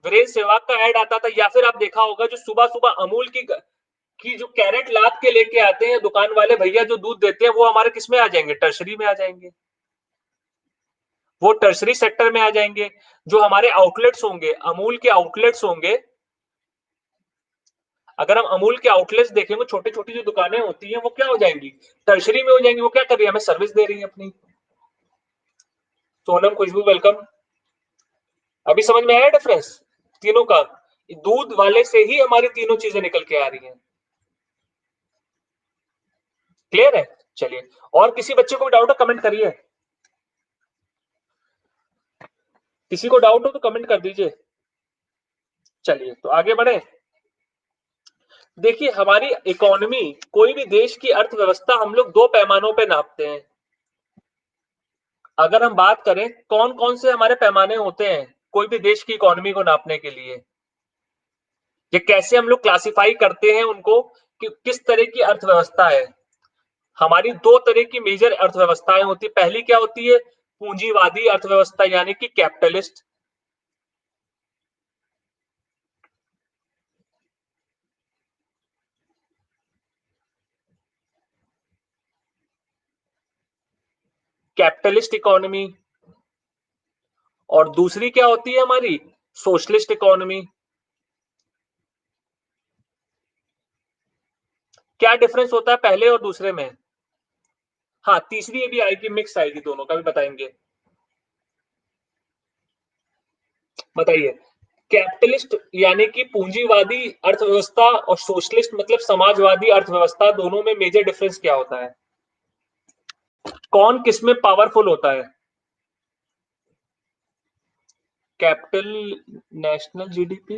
वीरेंद्र सहवाग का ऐड आता था, या फिर आप देखा होगा जो सुबह सुबह अमूल की जो कैरेट लाद के लेके आते हैं दुकान वाले भैया, जो दूध देते हैं, वो हमारे किस में आ जाएंगे, टर्सरी में आ जाएंगे, वो टर्सरी सेक्टर में आ जाएंगे। जो हमारे आउटलेट्स होंगे, अमूल के आउटलेट्स होंगे, अगर हम अमूल के आउटलेट्स देखेंगे, छोटी छोटी जो दुकानें होती हैं, वो क्या हो जाएंगी, टर्सरी में हो जाएंगी। वो क्या कर रही है, हमें सर्विस दे रही है अपनी। सोनम, खुशबू, वेलकम। अभी समझ में आया डिफरेंस तीनों का? दूध वाले से ही हमारी तीनों चीजें निकल के आ रही हैं। क्लियर है? चलिए, और किसी बच्चे को भी डाउट है, कमेंट करिए। किसी को डाउट हो तो कमेंट कर दीजिए। चलिए, तो आगे बढ़े। देखिए, हमारी इकोनॉमी, कोई भी देश की अर्थव्यवस्था हम लोग दो पैमानों पे नापते हैं। अगर हम बात करें कौन कौन से हमारे पैमाने होते हैं कोई भी देश की इकोनॉमी को नापने के लिए, ये कैसे हम लोग क्लासिफाई करते हैं उनको, कि किस तरह की अर्थव्यवस्था है। हमारी दो तरह की मेजर अर्थव्यवस्थाएं होती, पहली क्या होती है, पूंजीवादी अर्थव्यवस्था यानी कि कैपिटलिस्ट। Capitalist economy. और दूसरी क्या होती है हमारी, सोशलिस्ट इकोनॉमी। क्या डिफरेंस होता है पहले और दूसरे में? हाँ, तीसरी ये भी आएगी, मिक्स आएगी, दोनों का भी बताएंगे। बताइए। कैपिटलिस्ट यानी कि पूंजीवादी अर्थव्यवस्था, और सोशलिस्ट मतलब समाजवादी अर्थव्यवस्था, दोनों में मेजर डिफरेंस क्या होता है, कौन किसमें पावरफुल होता है? कैपिटल, नेशनल जीडीपी,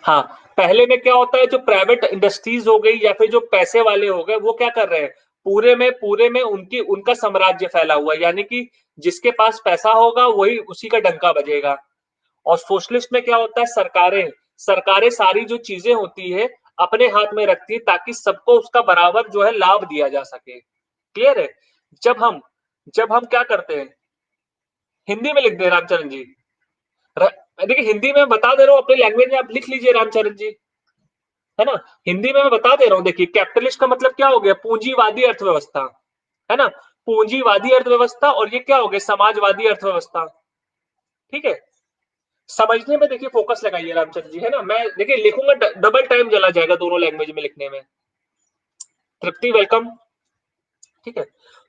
हाँ, पहले में क्या होता है, जो प्राइवेट इंडस्ट्रीज हो गई या फिर जो पैसे वाले हो गए, वो क्या कर रहे हैं, पूरे में उनकी उनका साम्राज्य फैला हुआ है, यानी कि जिसके पास पैसा होगा वही उसी का डंका बजेगा। और सोशलिस्ट में क्या होता है, सरकारें सरकारें सारी जो चीजें होती है अपने हाथ में रखती है ताकि सबको उसका बराबर जो है लाभ दिया जा सके। क्लियर है? जब हम क्या करते हैं, हिंदी में लिख दे रामचरण जी। देखिए हिंदी में बता दे रहा हूँ, अपने लैंग्वेज में आप लिख लीजिए रामचरण जी, है ना। हिंदी में मैं बता दे रहा हूँ, देखिए कैपिटलिस्ट का मतलब क्या हो गया, पूंजीवादी अर्थव्यवस्था, है ना। पूंजीवादी अर्थव्यवस्था, और ये क्या हो गया, समाजवादी अर्थव्यवस्था। ठीक है, समझने में देखिए फोकस लगाइए रामचंद्र जी, है ना। मैं देखिए लिखूंगा, डबल टाइम चला जाएगा दोनों लैंग्वेज में लिखने में। तृप्ति वेलकम। ठीक है,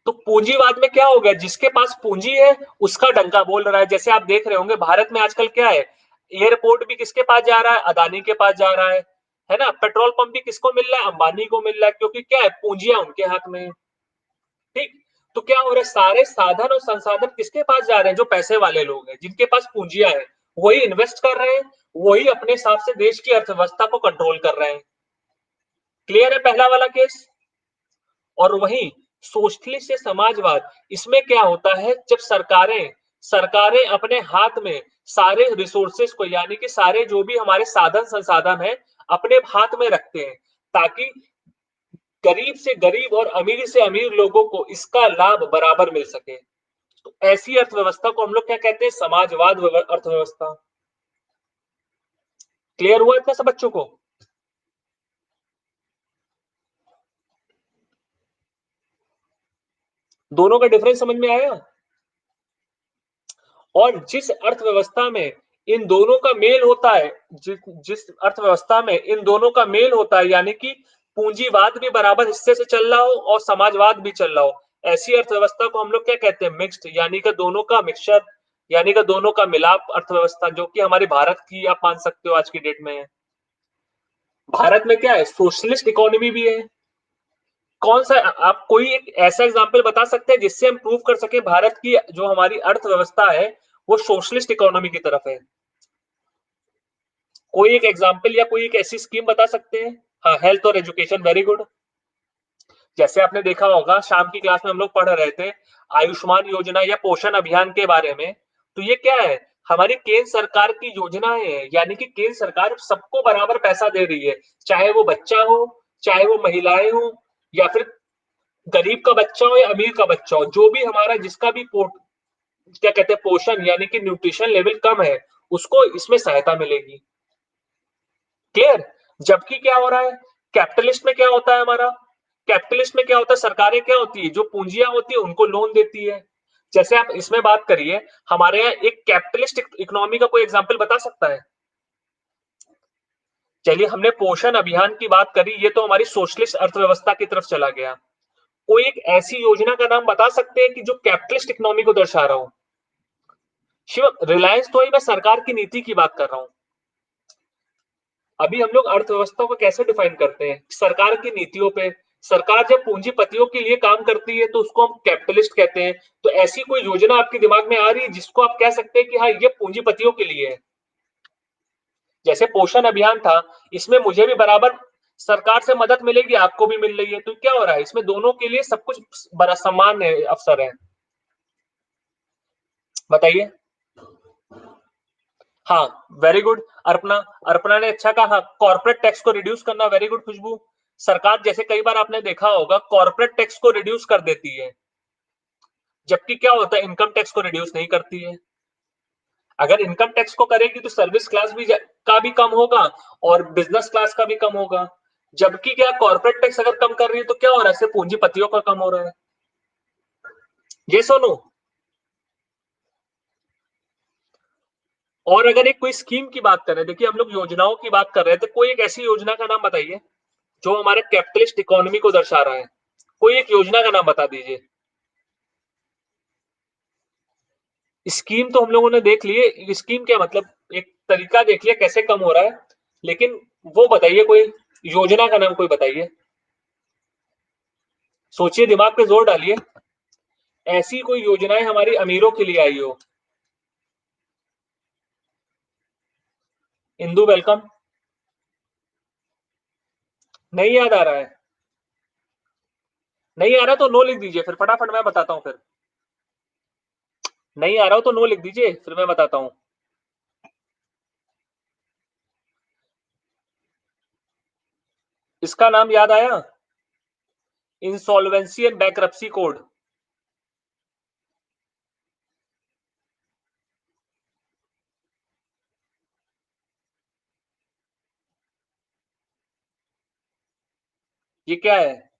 तो पूंजीवाद में क्या हो गया, जिसके पास पूंजी है उसका डंका बोल रहा है। जैसे आप देख रहे होंगे भारत में आजकल क्या है, एयरपोर्ट भी किसके पास जा रहा है, अदानी के पास जा रहा है ना। पेट्रोल पंप भी किसको मिल रहा है, अंबानी को मिल रहा है, क्योंकि क्या है, पूंजियां उनके हाथ में है। ठीक, तो क्या हो रहा है, सारे साधन और संसाधन किसके पास जा रहे हैं, जो पैसे वाले लोग हैं, जिनके पास पूंजियां हैं, वही इन्वेस्ट कर रहे हैं, वही अपने हिसाब से देश की अर्थव्यवस्था को कंट्रोल कर रहे हैं। क्लियर है पहला वाला केस। और वही सोशलिस्ट या समाजवाद, इसमें क्या होता है, जब सरकारें सरकारें अपने हाथ में सारे रिसोर्सेस को, यानी कि सारे जो भी हमारे साधन संसाधन है, अपने हाथ में रखते हैं, ताकि गरीब से गरीब और अमीर से अमीर लोगों को इसका लाभ बराबर मिल सके। तो ऐसी अर्थव्यवस्था को हम लोग क्या कहते हैं, समाजवाद अर्थव्यवस्था। क्लियर हुआ इतना सब बच्चों को? दोनों का डिफरेंस समझ में आया? और जिस अर्थव्यवस्था में इन दोनों का मेल होता है, जिस अर्थव्यवस्था में इन दोनों का मेल होता है, यानी कि पूंजीवाद भी बराबर हिस्से से चल रहा हो और समाजवाद भी चल रहा हो, ऐसी अर्थव्यवस्था को हम लोग क्या कहते हैं, मिक्स्ड, यानी कि दोनों का मिक्सचर, यानी कि दोनों का मिलाप अर्थव्यवस्था, जो कि हमारे भारत की आप मान सकते हो आज की डेट में है। भारत में क्या है, सोशलिस्ट इकोनॉमी भी है। कौन सा, आप कोई एक ऐसा एग्जांपल बता सकते हैं जिससे हम प्रूव कर सके भारत की जो हमारी अर्थव्यवस्था है वो सोशलिस्ट इकोनॉमी की तरफ है? कोई एक एग्जांपल या कोई एक ऐसी स्कीम बता सकते हैं? हाँ, हेल्थ और एजुकेशन, वेरी गुड। जैसे आपने देखा होगा शाम की क्लास में हम लोग पढ़ रहे थे आयुष्मान योजना या पोषण अभियान के बारे में। तो ये क्या है, हमारी केंद्र सरकार की योजनाएं हैं, यानी कि केंद्र सरकार सबको बराबर पैसा दे रही है, चाहे वो बच्चा हो, चाहे वो महिलाएं हो, या फिर गरीब का बच्चा हो या अमीर का बच्चा हो, जो भी हमारा जिसका भी क्या कहते हैं पोषण यानी कि न्यूट्रिशन लेवल कम है, उसको इसमें सहायता मिलेगी। क्लियर? जबकि क्या हो रहा है, कैपिटलिस्ट में क्या होता है हमारा, कैपिटलिस्ट में क्या होता है, सरकारें क्या होती है, जो पूंजियां होती है उनको लोन देती है। जैसे आप इसमें बात करिए, हमारे यहाँ एक कैपिटलिस्ट इकोनॉमी का कोई एग्जांपल बता सकता है? चलिए, हमने पोषण अभियान की बात करी, ये तो हमारी सोशलिस्ट अर्थव्यवस्था की तरफ चला गया। कोई एक ऐसी योजना का नाम बता सकते हैं कि जो कैपिटलिस्ट इकोनॉमी को दर्शा रहा हो? शिव, रिलायंस तो ही मैं सरकार की नीति की बात कर रहा हूं। अभी हम लोग अर्थव्यवस्था को कैसे डिफाइन करते हैं, सरकार की नीतियों पे। सरकार जब पूंजीपतियों के लिए काम करती है तो उसको हम कैपिटलिस्ट कहते हैं। तो ऐसी कोई योजना आपके दिमाग में आ रही है जिसको आप कह सकते हैं कि हाँ ये पूंजीपतियों के लिए है? जैसे पोषण अभियान था, इसमें मुझे भी बराबर सरकार से मदद मिलेगी, आपको भी मिल रही है, तो क्या हो रहा है, इसमें दोनों के लिए सब कुछ बड़ा समान है, अवसर है। बताइए। हाँ, वेरी गुड। अर्पणा, अर्पणा ने अच्छा कहा, कॉर्पोरेट टैक्स को रिड्यूस करना, वेरी गुड खुशबू। सरकार जैसे कई बार आपने देखा होगा कॉर्पोरेट टैक्स को रिड्यूस कर देती है, जबकि क्या होता है, इनकम टैक्स को रिड्यूस नहीं करती है। अगर इनकम टैक्स को करेगी तो सर्विस क्लास भी का भी कम होगा और बिजनेस क्लास का भी कम होगा। जबकि क्या, कॉर्पोरेट टैक्स अगर कम कर रही है तो क्या हो रहा है, सिर्फ पूंजीपतियों का कम हो रहा है। ये सोनू। और अगर एक कोई स्कीम की बात करें, देखिए हम लोग योजनाओं की बात कर रहे थे, कोई एक ऐसी योजना का नाम बताइए जो हमारे कैपिटलिस्ट इकोनॉमी को दर्शा रहा है। कोई एक योजना का नाम बता दीजिए। स्कीम तो हम लोगों ने देख लिए, स्कीम क्या मतलब, एक तरीका देख लिया कैसे कम हो रहा है, लेकिन वो बताइए, कोई योजना का नाम कोई बताइए। सोचिए, दिमाग पे जोर डालिए, ऐसी कोई योजनाएं हमारी अमीरों के लिए आई हो। इंदू वेलकम। नहीं याद आ रहा है? नहीं आ रहा तो नो लिख दीजिए, फिर फटाफट मैं बताता हूँ फिर। नहीं आ रहा हो तो नो लिख दीजिए, फिर मैं बताता हूँ। इसका नाम याद आया? Insolvency and bankruptcy code. ये क्या है?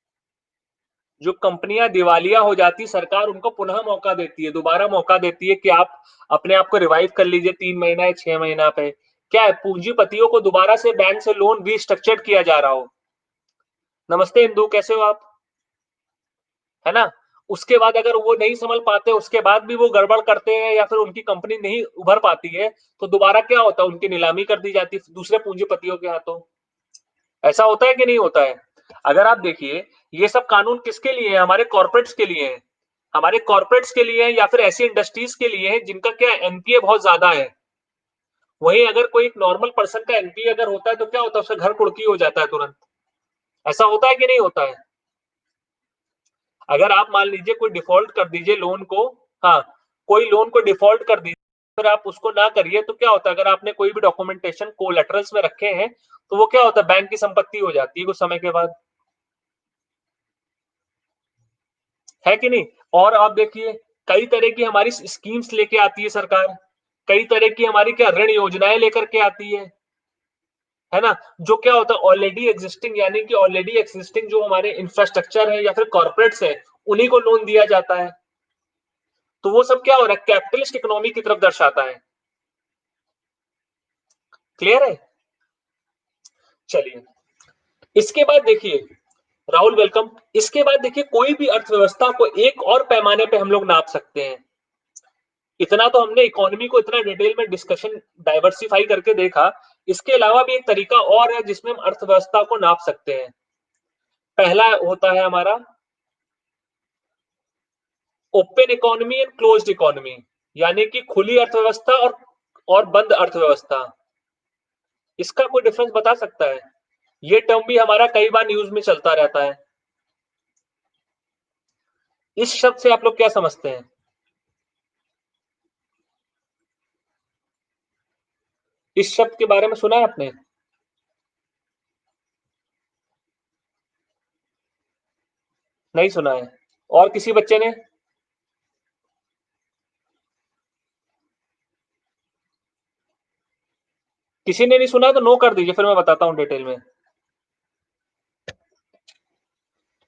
जो कंपनियां दिवालिया हो जाती, सरकार उनको पुनः मौका देती है, दोबारा मौका देती है कि आप अपने आप को रिवाइव कर लीजिए 3 महीना या 6 महीना पे। क्या है, पूंजीपतियों को दोबारा से बैंक से लोन रीस्ट्रक्चर्ड किया जा रहा हो। नमस्ते इंदू, कैसे हो आप? है ना? उसके बाद अगर वो नहीं संभल पाते, उसके बाद भी वो गड़बड़ करते हैं या फिर उनकी कंपनी नहीं उभर पाती है, तो दोबारा क्या होता है, उनकी नीलामी कर दी जाती है दूसरे पूंजीपतियों के हाथों। ऐसा होता है कि नहीं होता है? अगर आप देखिए, ये सब कानून किसके लिए है? हमारे कॉर्पोरेट्स के लिए है। हमारे कॉर्पोरेट्स के लिए है या फिर ऐसी इंडस्ट्रीज के लिए है जिनका क्या एनपीए बहुत ज्यादा है। वहीं अगर कोई एक नॉर्मल पर्सन का एनपीए अगर होता है तो क्या होता है, उसका घर कुड़की हो जाता है तुरंत। ऐसा होता है कि नहीं होता है? अगर आप मान लीजिए कोई डिफॉल्ट कर दीजिए लोन को, हाँ, कोई लोन को डिफॉल्ट कर दीजिए, अगर आप उसको ना करिए तो क्या होता है, अगर आपने कोई भी डॉक्यूमेंटेशन कोलैटरल्स में रखे हैं, तो वो क्या होता है, बैंक की संपत्ति हो जाती है कुछ समय के बाद। है कि नहीं? और आप देखिए, कई तरह की हमारी स्कीम्स लेके आती है सरकार, कई तरह की हमारी क्या ऋण योजनाएं लेकर के आती है ना? जो क्या होता है, ऑलरेडी एग्जिस्टिंग, यानी कि ऑलरेडी एग्जिस्टिंग जो हमारे इंफ्रास्ट्रक्चर है या फिर कॉर्पोरेट्स है, उन्हीं को लोन दिया जाता है। तो वो सब क्या हो रहा है, कैपिटलिस्ट इकोनॉमी की तरफ दर्शाता है। क्लियर है? चलिए, इसके बाद देखिए, राहुल वेलकम। इसके बाद देखिए, कोई भी अर्थव्यवस्था को एक और पैमाने पे हम लोग नाप सकते हैं। इतना तो हमने इकोनॉमी को इतना डिटेल में डिस्कशन डाइवर्सिफाई करके देखा। इसके अलावा भी एक तरीका और है जिसमें हम अर्थव्यवस्था को नाप सकते हैं। पहला होता है हमारा open economy and closed economy, यानी कि खुली अर्थव्यवस्था और बंद अर्थव्यवस्था। इसका कोई डिफरेंस बता सकता है? ये टर्म भी हमारा कई बार न्यूज में चलता रहता है। इस शब्द से आप लोग क्या समझते हैं? इस शब्द के बारे में सुना है आपने? नहीं सुना है? और किसी बच्चे ने? किसी ने नहीं सुना तो नो कर दीजिए, फिर मैं बताता हूं डिटेल में।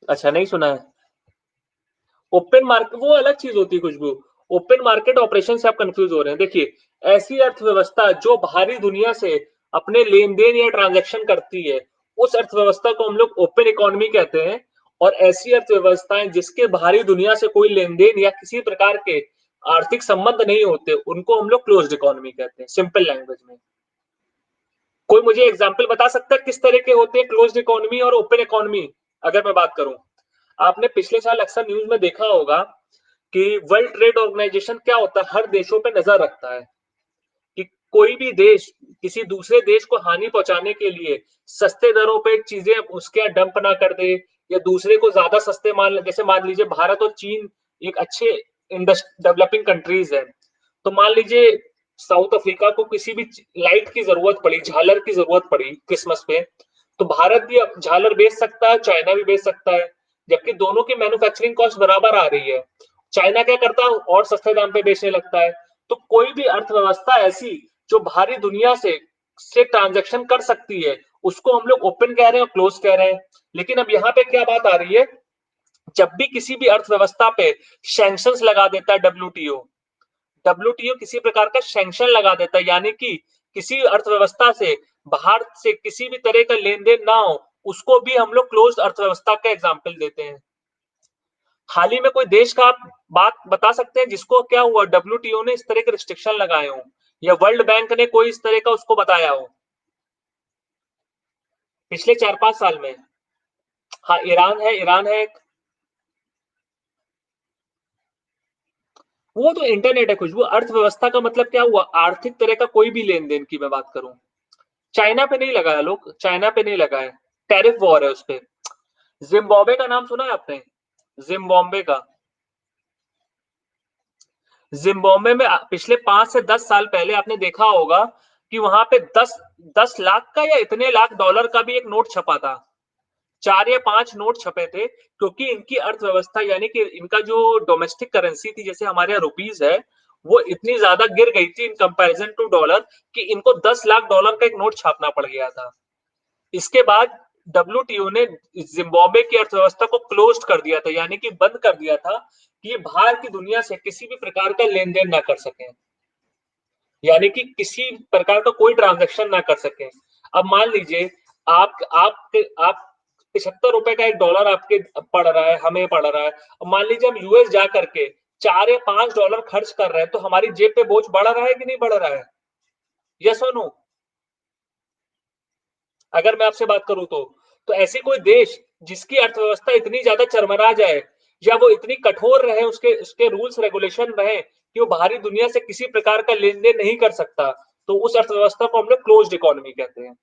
अच्छा, नहीं सुना है। ओपन मार्केट वो अलग चीज होती है खुशबू। ओपन मार्केट ऑपरेशन से आप कंफ्यूज हो रहे हैं। देखिए, ऐसी अर्थव्यवस्था जो बाहरी दुनिया से अपने लेन देन या ट्रांजैक्शन करती है, उस अर्थव्यवस्था को हम लोग ओपन इकोनॉमी कहते हैं। और ऐसी अर्थव्यवस्थाएं जिसके बाहरी दुनिया से कोई लेन देन या किसी प्रकार के आर्थिक संबंध नहीं होते, उनको हम लोग क्लोज्ड इकोनॉमी कहते हैं, सिंपल लैंग्वेज में। कोई मुझे एग्जाम्पल बता सकता है किस तरह के होते हैं क्लोज्ड इकोनॉमी और ओपन इकोनॉमी? अगर मैं बात करूं, आपने पिछले साल अक्सर न्यूज में देखा होगा कि वर्ल्ड ट्रेड ऑर्गेनाइजेशन क्या होता है, हर देशों पे नजर रखता है कि कोई भी देश किसी दूसरे देश को हानि पहुंचाने के लिए सस्ते दरों पे चीजें उसके यहाँ डंप ना कर दे, या दूसरे को ज्यादा सस्ते मान, जैसे मान लीजिए भारत और चीन एक अच्छे डेवलपिंग कंट्रीज है, तो मान लीजिए साउथ अफ्रीका को किसी भी लाइट की जरूरत पड़ी, झालर की जरूरत पड़ी क्रिसमस पे, तो भारत भी अब झालर बेच सकता है, चाइना भी बेच सकता है, जबकि दोनों की मैन्युफैक्चरिंग कॉस्ट बराबर आ रही है। चाइना क्या करता है, और सस्ते दाम पे बेचने लगता है। तो कोई भी अर्थव्यवस्था ऐसी जो बाहरी दुनिया से ट्रांजैक्शन कर सकती है, उसको हम लोग ओपन कह रहे हैं और क्लोज कह रहे हैं। लेकिन अब यहाँ पे क्या बात आ रही है, जब भी किसी भी अर्थव्यवस्था पे सैंक्शंस लगा देता है डब्ल्यूटीओ, डब्ल्यूटीओ किसी प्रकार का सैंक्शन लगा देता है, यानी कि किसी अर्थव्यवस्था से बाहर से किसी भी तरह का लेन देन ना हो, उसको भी हम लोग क्लोज अर्थव्यवस्था का एग्जाम्पल देते हैं। हाल ही में कोई देश का आप बात बता सकते हैं जिसको क्या हुआ, डब्ल्यूटीओ ने इस तरह के रिस्ट्रिक्शन लगाए हो, या वर्ल्ड बैंक ने कोई इस तरह का उसको बताया हो पिछले 4-5 साल में? हाँ, ईरान है, ईरान है एक। वो तो इंटरनेट है खुशबू, अर्थव्यवस्था का मतलब क्या हुआ, आर्थिक तरह का कोई भी लेन देन की मैं बात करूं। चाइना पे नहीं लगाया, लोग चाइना पे नहीं लगाए। टैरिफ वॉर है उस पे। जिम्बाब्वे का नाम सुना है आपने? जिम्बाब्वे का। जिम्बाब्वे में पिछले 5 से 10 साल पहले आपने देखा होगा कि वहां पे 10 लाख का या इतने लाख डॉलर का भी एक नोट छपा था। 4 या 5 नोट छपे थे, क्योंकि इनकी अर्थव्यवस्था यानी कि इनका जो डोमेस्टिक करेंसी थी, जैसे हमारे यहाँ रुपीज है, वो इतनी ज्यादा गिर गई थी इन कंपैरिजन टू डॉलर कि इनको 10 लाख डॉलर का एक नोट छापना पड़ गया था। इसके बाद डब्ल्यूटीओ ने जिम्बाब्वे की अर्थव्यवस्था को क्लोज कर दिया था, यानी कि बंद कर दिया था कि ये बाहर की दुनिया से किसी भी प्रकार का लेन देन ना कर सके, यानी कि किसी प्रकार का कोई ट्रांजैक्शन ना कर सके। अब मान लीजिए आप 75 रुपए का एक डॉलर आपके पड़ रहा है, हमें पड़ रहा है। अब मान लीजिए हम यूएस जा करके 4 या 5 डॉलर खर्च कर रहे हैं, तो हमारी जेब पे बोझ बढ़ रहा है कि नहीं बढ़ रहा है? यस और नो? अगर मैं आपसे बात करूं तो ऐसी कोई देश जिसकी अर्थव्यवस्था इतनी ज्यादा चरमरा जाए या वो इतनी कठोर रहे, उसके उसके रूल्स रेगुलेशन रहे कि वो बाहरी दुनिया से किसी प्रकार का लेन देन नहीं कर सकता, तो उस अर्थव्यवस्था को हम लोग क्लोज्ड इकोनॉमी कहते हैं।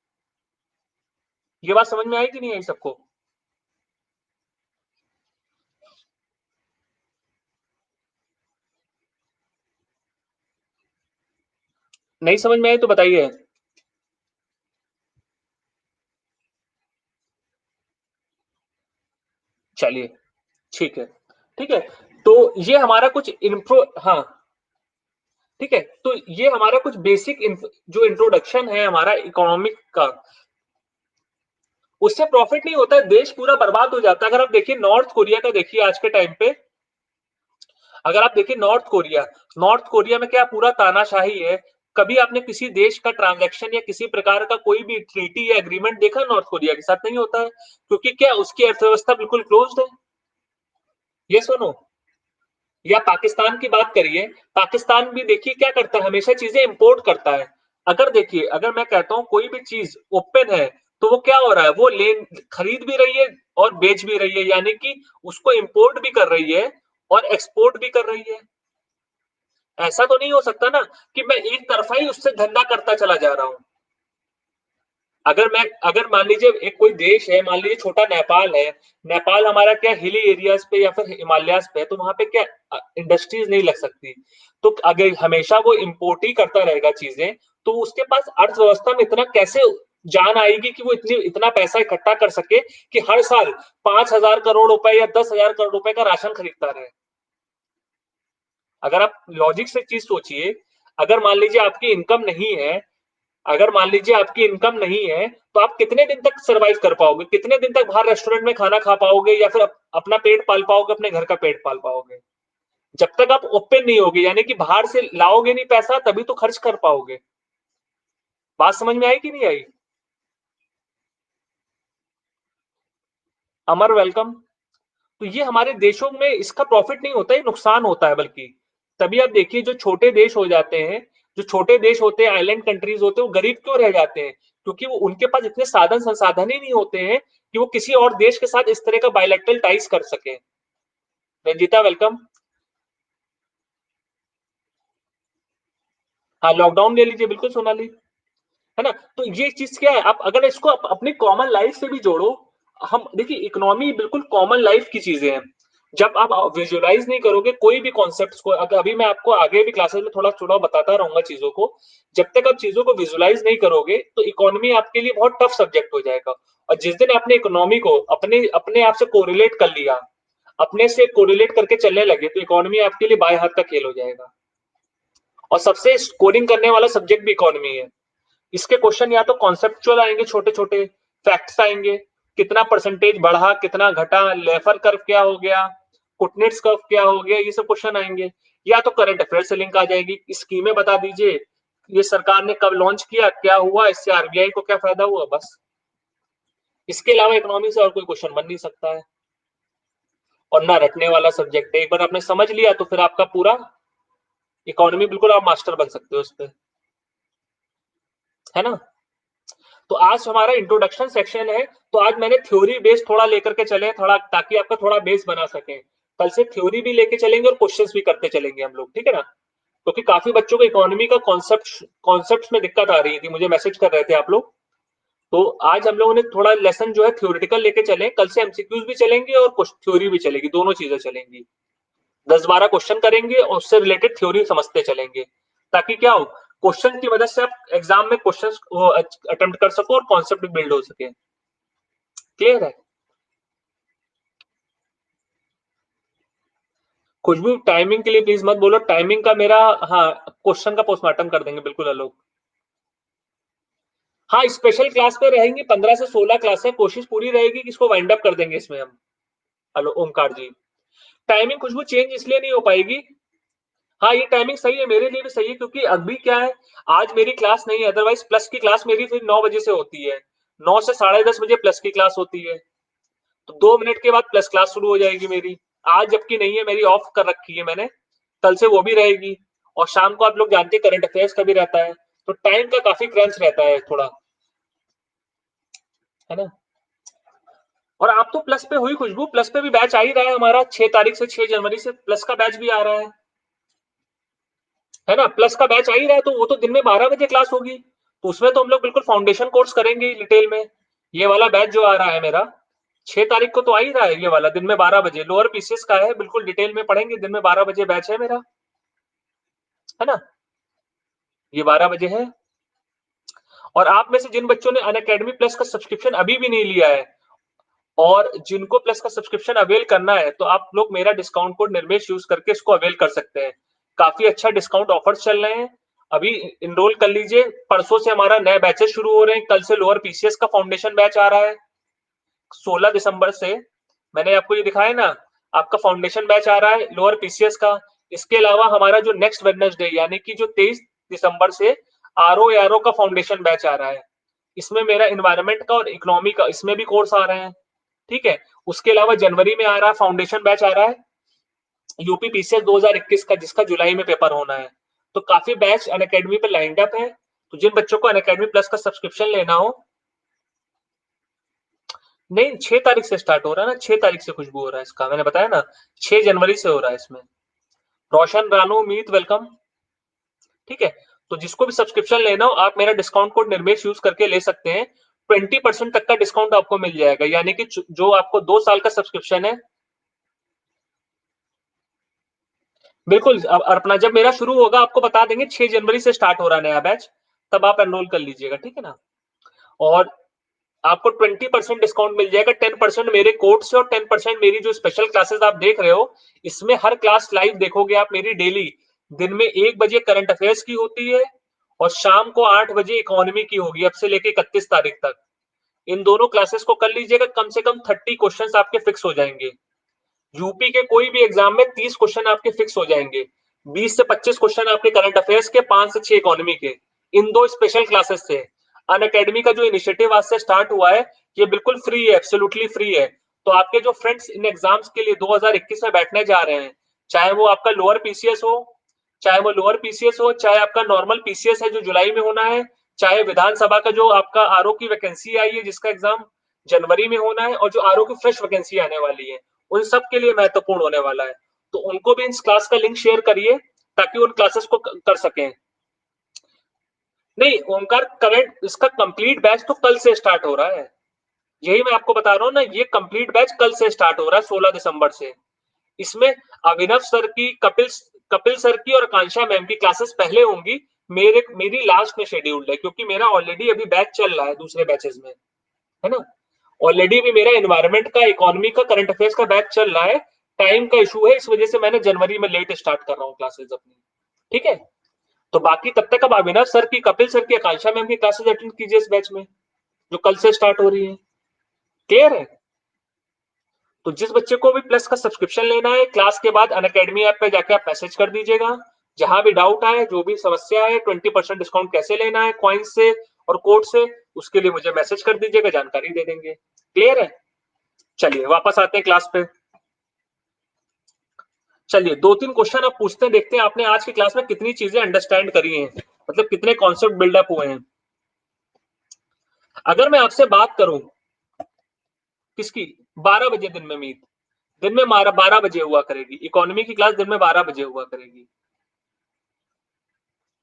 ये बात समझ में आई कि नहीं आई सबको? नहीं समझ में आई तो बताइए। चलिए, ठीक है। ठीक है, तो ये हमारा कुछ इंप्रो, हाँ, ठीक है, तो ये हमारा कुछ बेसिक जो इंट्रोडक्शन है हमारा इकोनॉमिक का, उससे प्रॉफिट नहीं होता है, देश पूरा बर्बाद हो जाता है। अगर आप देखिए नॉर्थ कोरिया का, देखिए आज के टाइम पे, अगर आप देखिए नॉर्थ कोरिया में क्या पूरा तानाशाही है। कभी आपने किसी देश का ट्रांजैक्शन या किसी प्रकार का कोई भी ट्रीटी या एग्रीमेंट देखा नॉर्थ कोरिया के साथ? नहीं होता है, क्योंकि क्या उसकी अर्थव्यवस्था बिल्कुल क्लोज्ड है। ये सुनो, या पाकिस्तान की बात करिए, पाकिस्तान भी देखिए क्या करता है, हमेशा चीजें इंपोर्ट करता है। अगर देखिए, अगर मैं कहता हूं कोई भी चीज ओपन है, तो वो क्या हो रहा है, वो लेन खरीद भी रही है और बेच भी रही है, यानी कि उसको इंपोर्ट भी कर रही है और एक्सपोर्ट भी कर रही है। ऐसा तो नहीं हो सकता ना कि मैं एक तरफा ही उससे धंधा करता चला जा रहा हूं। अगर मान लीजिए एक कोई देश है, मान लीजिए छोटा नेपाल है, नेपाल हमारा क्या हिली एरियाज पे या फिर हिमालयाज पे है, तो वहां पे क्या इंडस्ट्रीज नहीं लग सकती। तो अगर हमेशा वो इंपोर्ट ही करता रहेगा चीजें, तो उसके पास अर्थव्यवस्था में इतना कैसे जान आएगी कि वो इतना पैसा इकट्ठा कर सके कि हर साल 5,000 करोड़ रुपए या 10,000 करोड़ रुपए का राशन खरीदता रहे। अगर आप लॉजिक से चीज सोचिए, अगर मान लीजिए आपकी इनकम नहीं है, अगर मान लीजिए आपकी इनकम नहीं है, तो आप कितने दिन तक सरवाइव कर पाओगे? कितने दिन तक बाहर रेस्टोरेंट में खाना खा पाओगे या फिर अपना पेट पाल पाओगे, अपने घर का पेट पाल पाओगे? जब तक आप ओपन नहीं होगे, यानी कि बाहर से लाओगे नहीं पैसा, तभी तो खर्च कर पाओगे। बात समझ में आई कि नहीं आई? अमर वेलकम। तो ये हमारे देशों में इसका प्रॉफिट नहीं होता है, नुकसान होता है बल्कि। तभी आप देखिए जो छोटे देश हो जाते हैं, जो छोटे देश होते हैं, आइलैंड कंट्रीज होते हैं, वो गरीब क्यों रह जाते हैं? क्योंकि वो उनके पास इतने साधन संसाधन ही नहीं होते हैं कि वो किसी और देश के साथ इस तरह का बायलैटरल टाइज कर सके। रंजीता वेलकम। हाँ, लॉकडाउन ले लीजिए, बिल्कुल सोनाली, है ना? तो ये चीज क्या है, आप अगर इसको अपनी कॉमन लाइफ से भी जोड़ो, हम देखिए इकोनॉमी बिल्कुल कॉमन लाइफ की चीजें हैं। जब आप विजुअलाइज नहीं करोगे कोई भी कॉन्सेप्ट को, अगर अभी मैं आपको आगे भी क्लासेस में थोड़ा थोड़ा बताता रहूंगा चीजों को, जब तक आप चीजों को विजुअलाइज नहीं करोगे तो इकोनॉमी आपके लिए बहुत टफ सब्जेक्ट हो जाएगा। और जिस दिन आपने इकोनॉमी को अपने अपने आप से कोरिलेट कर लिया, अपने से कोरिलेट करके चलने लगे, तो इकोनॉमी आपके लिए बाएं हाथ का खेल हो जाएगा। और सबसे स्कोरिंग करने वाला सब्जेक्ट भी इकोनॉमी है। इसके क्वेश्चन या तो कॉन्सेप्चुअल आएंगे, छोटे छोटे फैक्ट्स आएंगे, कितना परसेंटेज बढ़ा, कितना घटा, लेफर कर्व क्या हो गया, कुटनिट्स कर्व क्या हो गया, ये सब क्वेश्चन आएंगे। या तो करंट अफेयर से लिंक आ जाएगी, स्कीमें बता दीजिए, ये सरकार ने कब लॉन्च किया, क्या हुआ, इससे आरबीआई को क्या फायदा हुआ, बस। इसके अलावा इकोनॉमी से और कोई क्वेश्चन बन नहीं सकता है। और ना रटने वाला सब्जेक्ट है, एक बार आपने समझ लिया तो फिर आपका पूरा इकोनॉमी बिल्कुल आप मास्टर बन सकते हो उस पर, है ना? तो आज हमारा इंट्रोडक्शन सेक्शन है, तो आज मैंने थ्योरी बेस थोड़ा लेकर के चले थोड़ा, ताकि आपका थोड़ा बेस बना सके। कल से थ्योरी भी लेके चलेंगे और क्वेश्चंस भी करते चलेंगे हम लोग, ठीक है ना? क्योंकि काफी बच्चों को इकोनॉमी का कॉन्सेप्ट में दिक्कत आ रही थी, मुझे मैसेज कर रहे थे आप लोग। तो आज हम लोगों ने थोड़ा लेसन जो है थ्योरेटिकल लेके चले, कल से एमसीक्यूज भी चलेंगे और कुछ थ्योरी भी चलेगी, दोनों चीजें चलेंगी। 10-12 क्वेश्चन करेंगे और उससे रिलेटेड थ्योरी समझते चलेंगे, ताकि क्या हो, क्वेश्चन की मदद से आप एग्जाम में क्वेश्चंस को अटेम्प्ट कर सको और कॉन्सेप्ट बिल्ड हो सके। क्लियर है? खुशबू टाइमिंग के लिए प्लीज मत बोलो, टाइमिंग का मेरा, हाँ क्वेश्चन का पोस्टमार्टम कर देंगे बिल्कुल आलोक। हाँ स्पेशल क्लास पे रहेंगी, 15 से 16 क्लासें, कोशिश पूरी रहेगी कि इसको वाइंड अप कर देंगे इसमें हम। हेलो ओमकार जी, टाइमिंग खुशबू चेंज इसलिए नहीं हो पाएगी। हाँ ये टाइमिंग सही है, मेरे लिए भी सही है, क्योंकि अभी क्या है, आज मेरी क्लास नहीं है, अदरवाइज प्लस की क्लास मेरी फिर 9 बजे से होती है, 9 से 10:30 बजे प्लस की क्लास होती है, तो 2 मिनट के बाद प्लस क्लास शुरू हो जाएगी मेरी। आज जबकि नहीं है, मेरी ऑफ कर रखी है मैंने, कल से वो भी रहेगी। और शाम को आप लोग जानते हैं करंट अफेयर्स का भी रहता है, तो टाइम का काफी क्रंच रहता है थोड़ा, है ना। और आप तो प्लस पे हुई खुशबू, प्लस पे भी बैच आ ही रहा है हमारा, 6 तारीख से 6 जनवरी से प्लस का बैच भी आ रहा है ना, प्लस का बैच आ ही रहा है, तो वो तो दिन में 12 बजे क्लास होगी, तो उसमें तो हम लोग बिल्कुल फाउंडेशन कोर्स करेंगे डिटेल में। ये वाला बैच जो आ रहा है मेरा 6 तारीख को तो आ ही रहा है, ये वाला दिन में 12 बजे लोअर पीसीएस का है, बिल्कुल डिटेल में पढ़ेंगे, दिन में 12 बजे बैच है मेरा, है ना, ये 12 बजे है। और आप में से जिन बच्चों ने अनअकैडमी प्लस का सब्सक्रिप्शन अभी भी नहीं लिया है और जिनको प्लस का सब्सक्रिप्शन अवेल करना है, तो आप लोग मेरा डिस्काउंट कोड निर्मेश यूज करके इसको अवेल कर सकते हैं। काफी अच्छा डिस्काउंट ऑफर्स चल रहे हैं, अभी इनरोल कर लीजिए। परसों से हमारा नए बैचेस शुरू हो रहे हैं, कल से लोअर पीसीएस का फाउंडेशन बैच आ रहा है 16 दिसंबर से, मैंने आपको ये दिखाया ना, आपका फाउंडेशन बैच आ रहा है लोअर पीसीएस का। इसके अलावा हमारा जो नेक्स्ट वेडनेसडे यानी कि जो 23 दिसंबर से आरओ का फाउंडेशन बैच आ रहा है, इसमें मेरा इन्वायरमेंट का और इकोनॉमी का इसमें भी कोर्स आ रहे हैं, ठीक है। उसके अलावा जनवरी में आ रहा है फाउंडेशन बैच आ रहा है यूपी पीसीएस 2021 का, जिसका जुलाई में पेपर होना है। तो काफी बैच अनअकैडमी पे लाइंड अप है, तो जिन बच्चों को अनअकैडमी प्लस का सब्सक्रिप्शन लेना हो, नहीं 6 तारीख से स्टार्ट हो रहा है ना, 6 तारीख से खुशबू हो रहा है इसका, मैंने बताया ना 6 जनवरी से हो रहा है इसमें। रोशन रानू मीत वेलकम, ठीक है। तो जिसको भी सब्सक्रिप्शन लेना हो, आप मेरा डिस्काउंट कोड निर्मेश यूज करके ले सकते हैं, 20% तक का डिस्काउंट आपको मिल जाएगा, यानी कि जो आपको 2 साल का सब्सक्रिप्शन है, बिल्कुल। अब अपना जब मेरा शुरू होगा आपको बता देंगे, 6 जनवरी से स्टार्ट हो रहा है नया बैच, तब आप एनरोल कर लीजिएगा, ठीक है ना। और आपको 20% डिस्काउंट मिल जाएगा, 10% मेरे कोड से और 10% मेरी जो स्पेशल क्लासेस आप देख रहे हो, इसमें हर क्लास लाइव देखोगे आप मेरी डेली। दिन में 1 बजे करंट अफेयर्स की होती है और शाम को 8 बजे इकोनॉमी की होगी, अब से लेके 31 तारीख तक। इन दोनों क्लासेस को कर लीजिएगा, कम से कम 30 क्वेश्चन आपके फिक्स हो जाएंगे। यूपी के कोई भी एग्जाम में 30 क्वेश्चन आपके फिक्स हो जाएंगे, 20 से 25 क्वेश्चन आपके करंट अफेयर्स के, 5 से 6 इकोनॉमी के, इन 2 स्पेशल क्लासेस से। अन अकेडमी का जो इनिशिएटिव आज से स्टार्ट हुआ है, ये बिल्कुल फ्री है, एब्सोल्युटली फ्री है। तो आपके जो फ्रेंड्स इन एग्जाम्स के लिए 2021 में बैठने जा रहे हैं, चाहे वो आपका लोअर पीसीएस हो, चाहे आपका नॉर्मल पीसीएस है जो जुलाई में होना है, चाहे विधानसभा का जो आपका आरओ की वैकेंसी आई है जिसका एग्जाम जनवरी में होना है, और जो आरओ की फ्रेश वैकेंसी आने वाली है, उन सब के लिए महत्वपूर्ण होने वाला है। तो उनको भी इस क्लास का लिंक शेयर करिए ताकि उन क्लासेस को कर सकें। नहीं ओमकार, करंट इसका कंप्लीट बैच तो कल से स्टार्ट हो रहा है, यही मैं आपको बता रहा हूँ ना, ये कंप्लीट बैच कल से स्टार्ट हो रहा है 16 दिसंबर से। इसमें अभिनव सर की, कपिल सर की और आकांक्षा मैम की क्लासेस पहले होंगी, मेरी लास्ट में शेड्यूल्ड है, क्योंकि मेरा ऑलरेडी अभी बैच चल रहा है दूसरे बैचेस में, है ना। ऑलरेडी भी मेरा एनवायरमेंट का, इकोनॉमी का, करंट अफेयर्स का बैच चल रहा है, टाइम का इशू है, इस वजह से मैंने जनवरी में लेट स्टार्ट कर रहा हूँ क्लासेस अपनी, ठीक है। तो बाकी तब तक अब अविनाश सर की, कपिल सर की, आकांक्षा मैम की क्लासेस अटेंड कीजिए इस बैच में, जो कल से स्टार्ट हो रही है। क्लियर है? तो जिस बच्चे को भी प्लस का सब्सक्रिप्शन लेना है, क्लास के बाद अनअकैडमी ऐप पे जाके आप मैसेज कर दीजिएगा, जहां भी डाउट आए, जो भी समस्या है, 20% डिस्काउंट कैसे लेना है कॉइन से और कोड से, उसके लिए मुझे मैसेज कर दीजिएगा, जानकारी दे देंगे। क्लियर है? चलिए वापस आते हैं क्लास पे। चलिए 2-3 क्वेश्चन आप पूछते हैं, देखते हैं आपने आज की क्लास में कितनी चीजें अंडरस्टैंड करी हैं, मतलब कितने कॉन्सेप्ट बिल्डअप हुए हैं। अगर मैं आपसे बात करूं किसकी, 12 बजे दिन में मीट, दिन में 12 बजे हुआ करेगी इकोनॉमी की क्लास, दिन में 12 बजे हुआ करेगी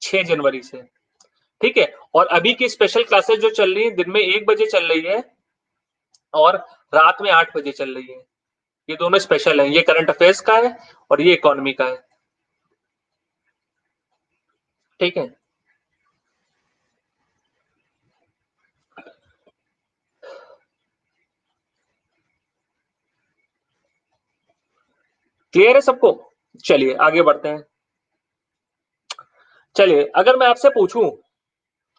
6 जनवरी से। ठीक है। और अभी की स्पेशल क्लासेस जो चल रही है दिन में 1 बजे चल रही है और रात में 8 बजे चल रही है। ये दोनों स्पेशल है, ये करंट अफेयर्स का है और ये इकोनॉमी का है। ठीक है। क्लियर है सबको? चलिए आगे बढ़ते हैं। चलिए अगर मैं आपसे पूछूं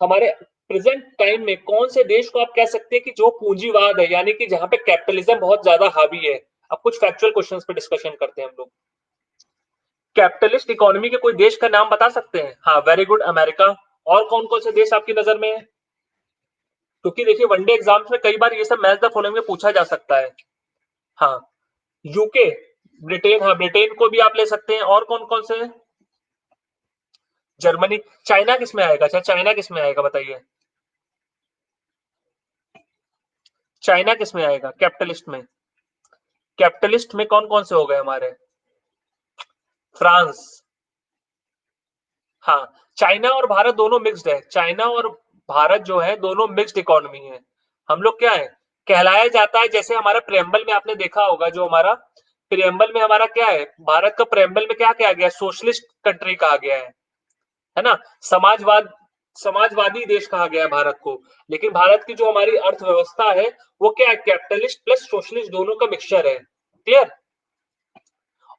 हमारे प्रेजेंट टाइम में कौन से देश को आप कह सकते हैं कि जो पूंजीवाद है, यानी कि जहां पे कैपिटलिज्म बहुत ज्यादा हावी है। अब कुछ फैक्चुअल क्वेश्चंस पे डिस्कशन करते हैं हम लोग। कैपिटलिस्ट इकोनॉमी के कोई देश का नाम बता सकते हैं? हाँ वेरी गुड, अमेरिका। और कौन कौन से देश आपकी नजर में है? क्योंकि देखिए वनडे एग्जाम्स में कई बार ये सब मैच द फॉलोइंग में पूछा जा सकता है। हाँ यूके, ब्रिटेन, हाँ ब्रिटेन को भी आप ले सकते हैं। और कौन कौन से? जर्मनी। चाइना किस में आएगा? अच्छा चाइना किस में आएगा बताइए? चाइना किस में आएगा कैपिटलिस्ट में? कैपिटलिस्ट में कौन कौन से हो गए हमारे? फ्रांस। हाँ चाइना और भारत दोनों मिक्स्ड है। चाइना और भारत जो है दोनों मिक्स्ड इकोनॉमी है। हम लोग क्या है कहलाया जाता है, जैसे हमारा प्रेम्बल में आपने देखा होगा, जो हमारा प्रेम्बल में हमारा क्या है, भारत का प्रेम्बल में क्या क्या गया, सोशलिस्ट कंट्री कहा गया है ना। समाजवाद, समाजवादी देश कहा गया है भारत को। लेकिन भारत की जो हमारी अर्थव्यवस्था है वो क्या है, कैपिटलिस्ट प्लस सोशलिस्ट दोनों का मिक्सचर है। क्लियर?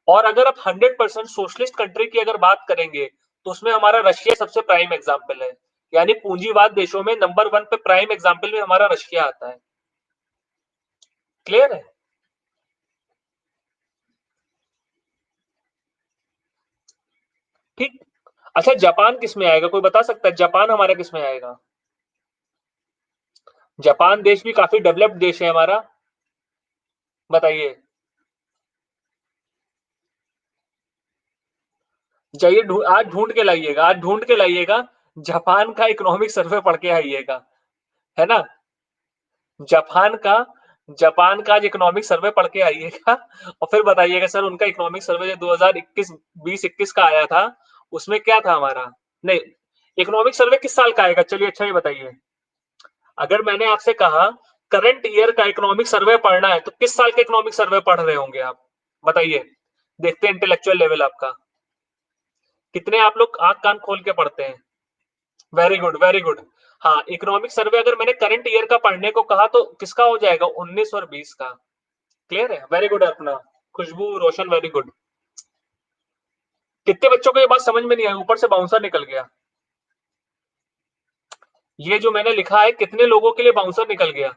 और अगर आप 100% सोशलिस्ट कंट्री की अगर बात करेंगे तो उसमें हमारा रशिया सबसे प्राइम एग्जाम्पल है। यानी पूंजीवाद देशों में नंबर 1 पे प्राइम एग्जाम्पल में हमारा रशिया आता है। क्लियर है? ठीक। अच्छा जापान किस में आएगा, कोई बता सकता है जापान हमारा किस में आएगा? जापान देश भी काफी डेवलप्ड देश है हमारा। बताइए। जाइए आज ढूंढ के लाइएगा, आज ढूंढ के लाइएगा। जापान का इकोनॉमिक सर्वे पढ़ के आइएगा, है ना। जापान का, जापान का आज इकोनॉमिक सर्वे पढ़ के आइएगा और फिर बताइएगा सर उनका इकोनॉमिक सर्वे जो 2021 20-21 का आया था उसमें क्या था हमारा। नहीं, इकोनॉमिक सर्वे किस साल का आएगा? चलिए अच्छा ये बताइए। अगर मैंने आपसे कहा करंट ईयर का इकोनॉमिक सर्वे पढ़ना है तो किस साल का इकोनॉमिक सर्वे पढ़ रहे होंगे आप? बताइए। देखते हैं इंटेलेक्चुअल लेवल आपका कितने आप लोग आंख कान खोल के पढ़ते हैं। Very good very good. हाँ इकोनॉमिक सर्वे अगर मैंने करंट ईयर का पढ़ने को कहा तो किसका हो जाएगा, 19 और 20 का। क्लियर है? वेरी गुड अर्पणा, खुशबू, रोशन, वेरी गुड। कितने बच्चों को ये बात समझ में नहीं आई, ऊपर से बाउंसर निकल गया। ये जो मैंने लिखा है कितने लोगों के लिए बाउंसर निकल गया?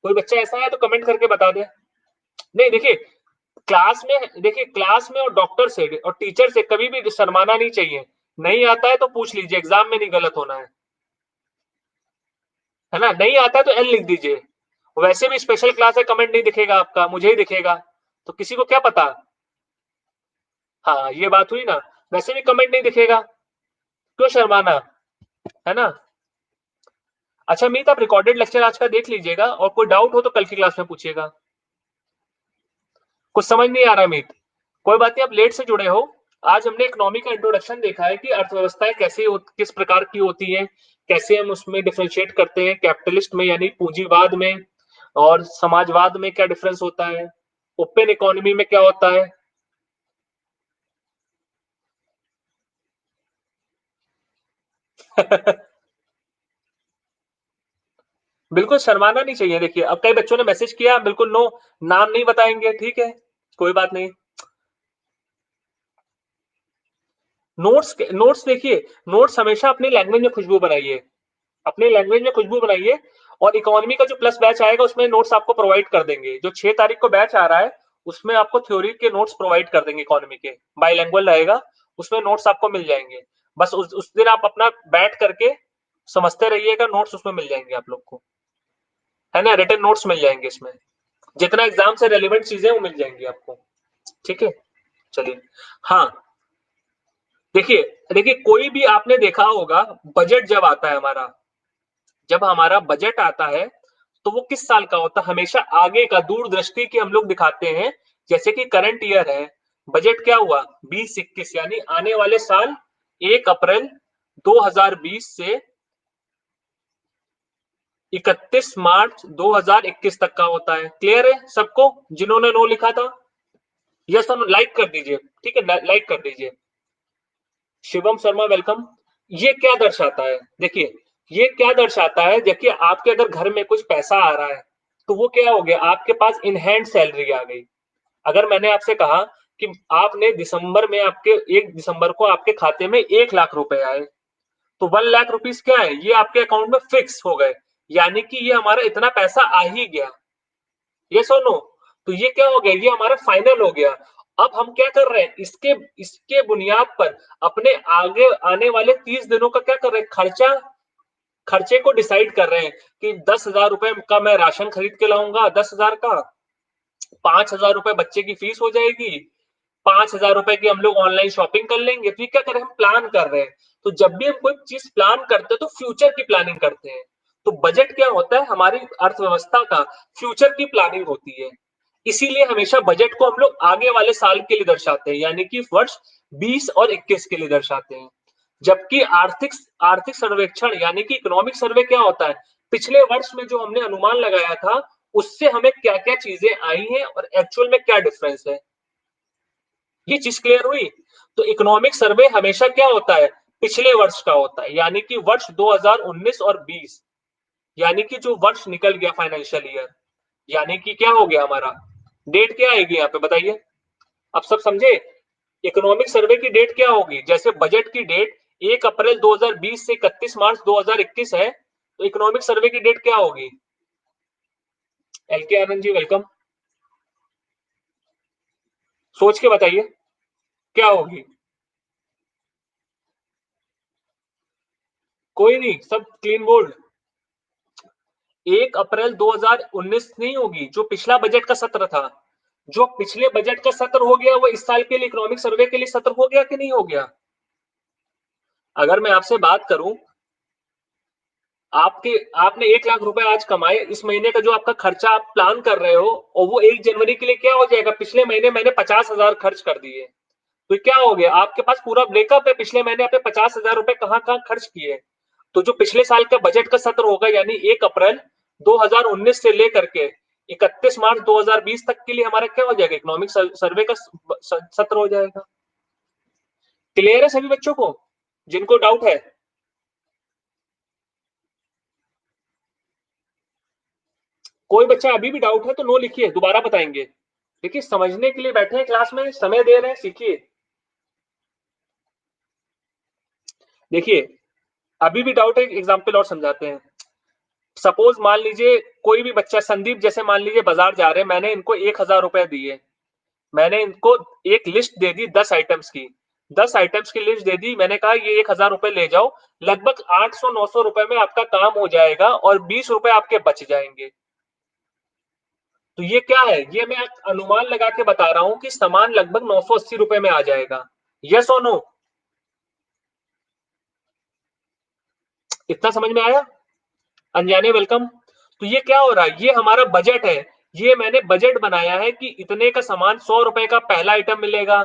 कोई बच्चा ऐसा है तो कमेंट करके बता दे। नहीं देखिए क्लास में, देखिए क्लास में और डॉक्टर से और टीचर से कभी भी शर्माना नहीं चाहिए। नहीं आता है तो पूछ लीजिए, एग्जाम में नहीं गलत होना है ना। नहीं आता है तो एल लिख दीजिए। वैसे भी स्पेशल क्लास है, कमेंट नहीं दिखेगा आपका, मुझे ही दिखेगा, तो किसी को क्या पता। हाँ ये बात हुई ना। वैसे भी कमेंट नहीं दिखेगा, क्यों शर्माना, है ना। अच्छा मीत आप रिकॉर्डेड लेक्चर आज का देख लीजिएगा और कोई डाउट हो तो कल की क्लास में पूछिएगा। कुछ समझ नहीं आ रहा मीत, कोई बात नहीं, आप लेट से जुड़े हो। आज हमने इकोनॉमी का इंट्रोडक्शन देखा है कि अर्थव्यवस्थाएं कैसे किस प्रकार की होती हैं, कैसे हम उसमें डिफरेंशिएट करते हैं, कैपिटलिस्ट में यानी पूंजीवाद में और समाजवाद में क्या डिफरेंस होता है, ओपन इकोनॉमी में क्या होता है। बिल्कुल शर्माना नहीं चाहिए। देखिए अब कई बच्चों ने मैसेज किया, बिल्कुल नो, नाम नहीं बताएंगे, ठीक है कोई बात नहीं। नोट्स, नोट्स देखिए, नोट्स हमेशा अपनी लैंग्वेज में खुशबू बनाइए, अपनी लैंग्वेज में खुशबू बनाइए। और इकोनॉमी का जो प्लस बैच आएगा उसमें नोट्स आपको प्रोवाइड कर देंगे। जो 6 तारीख को बैच आ रहा है उसमें आपको थ्योरी के नोट्स प्रोवाइड कर देंगे, इकोनॉमी के बाइलैंग्वेज रहेगा, उसमें नोट्स आपको मिल जाएंगे। बस उस दिन आप अपना बैठ करके समझते रहिएगा, नोट्स उसमें मिल जाएंगे आप लोग को, है ना। रिटन नोट्स मिल जाएंगे इसमें, जितना एग्जाम से रेलिवेंट चीजें वो मिल जाएंगी आपको। ठीक है चलिए। हाँ देखिए, देखिए कोई भी आपने देखा होगा बजट जब आता है हमारा, जब हमारा बजट आता है तो वो किस साल का होता है, हमेशा आगे का, दूरदृष्टि की हम लोग दिखाते हैं। जैसे कि करंट ईयर है, बजट क्या हुआ 20-21 यानी आने वाले साल 1 अप्रैल 2020 से 31 मार्च 2021 तक का होता है। क्लियर है सबको जिन्होंने नो लिखा था? यस और लाइक कर दीजिए, ठीक है, लाइक कर दीजिए। शिवम शर्मा वेलकम। ये क्या दर्शाता है, देखिए ये क्या दर्शाता है, देखिए आपके अगर घर में कुछ पैसा आ रहा है तो वो क्या हो गया, आपके पास इन हैंड सैलरी आ गई। अगर मैंने आपसे कहा कि आपने दिसंबर में, आपके 1 दिसंबर को आपके खाते में 1 लाख रुपए आए, तो 1 लाख रुपीज क्या है, ये आपके अकाउंट में फिक्स हो गए, यानी कि ये हमारा इतना पैसा आ ही गया। यस और नो? तो ये क्या हो गया, ये हमारा फाइनल हो गया। अब हम क्या कर रहे हैं, इसके इसके बुनियाद पर अपने आगे आने वाले 30 दिनों का क्या कर रहे हैं, खर्चे को डिसाइड कर रहे हैं कि 10,000 रुपए का मैं राशन खरीद के लाऊंगा, 10,000 का, 5,000 रुपए बच्चे की फीस हो जाएगी, 5,000 रुपए की हम लोग ऑनलाइन शॉपिंग कर लेंगे। तो ये क्या कर रहे हैं, हम प्लान कर रहे हैं। तो जब भी हम कोई चीज प्लान करते हैं तो फ्यूचर की प्लानिंग करते हैं। तो बजट क्या होता है, हमारी अर्थव्यवस्था का फ्यूचर की प्लानिंग होती है। इसीलिए हमेशा बजट को हम लोग आगे वाले साल के लिए दर्शाते हैं, यानी कि वर्ष 20 और 21 के लिए दर्शाते हैं। जबकि आर्थिक आर्थिक सर्वेक्षण यानी कि इकोनॉमिक सर्वे क्या होता है, पिछले वर्ष में जो हमने अनुमान लगाया था उससे हमें क्या क्या चीजें आई हैं और एक्चुअल में क्या डिफरेंस है। ये चीज क्लियर हुई? तो इकोनॉमिक सर्वे हमेशा क्या होता है, पिछले वर्ष का होता है, यानी कि वर्ष 2019 और 20, यानी कि जो वर्ष निकल गया फाइनेंशियल ईयर, यानी कि क्या हो गया हमारा, डेट क्या आएगी यहाँ पे बताइए, अब सब समझे? इकोनॉमिक सर्वे की डेट क्या होगी, जैसे बजट की डेट 1 अप्रैल 2020 से 31 मार्च 2021 है, तो इकोनॉमिक सर्वे की डेट क्या होगी? एलके आनंद जी वेलकम, सोच के बताइए क्या होगी। कोई नहीं, सब क्लीन बोल्ड। 1 अप्रैल 2019 नहीं होगी, जो पिछला बजट का सत्र था, जो पिछले बजट का सत्र हो गया वो इस साल के लिए इकोनॉमिक सर्वे के लिए सत्र हो गया कि नहीं हो गया? अगर मैं आपसे बात करूं, आपके आपने 1 लाख रुपए आज कमाए, इस महीने का जो आपका खर्चा आप प्लान कर रहे हो और वो 1 जनवरी के लिए क्या हो जाएगा, पिछले महीने मैंने 50,000 खर्च कर दिए, तो क्या हो गया, आपके पास पूरा ब्रेकअप है, पिछले महीने आपने 50,000 रुपए कहां कहां खर्च किए। तो जो पिछले साल का बजट का सत्र होगा, यानी 1 अप्रैल 2019 से लेकर के 31 मार्च 2020 तक के लिए हमारा क्या हो जाएगा, इकोनॉमिक सर्वे का सत्र हो जाएगा। क्लियर है सभी बच्चों को जिनको डाउट है? कोई बच्चा अभी भी डाउट है तो नो लिखिए, दोबारा बताएंगे। देखिए समझने के लिए बैठे हैं क्लास में, समय दे रहे हैं, सीखिए। देखिए अभी भी डाउट है, एग्जाम्पल और समझाते हैं। सपोज मान लीजिए कोई भी बच्चा, संदीप जैसे मान लीजिए बाजार जा रहे हैं, मैंने इनको 1,000 रुपए दिए, मैंने इनको एक लिस्ट दे दी 10 आइटम्स की, 10 आइटम्स की लिस्ट दे दी, मैंने कहा ये 1,000 रुपए ले जाओ, लगभग 800-900 रुपए में आपका काम हो जाएगा और 20 रुपए आपके बच जाएंगे। तो ये क्या है, ये मैं अनुमान लगा के बता रहा हूं कि सामान लगभग 980 रुपए में आ जाएगा। यस और नो? इतना समझ में आया? अनजाने वेलकम। तो ये क्या हो रहा है, ये हमारा बजट है, ये मैंने बजट बनाया है कि इतने का सामान, 100 रुपए का पहला आइटम मिलेगा,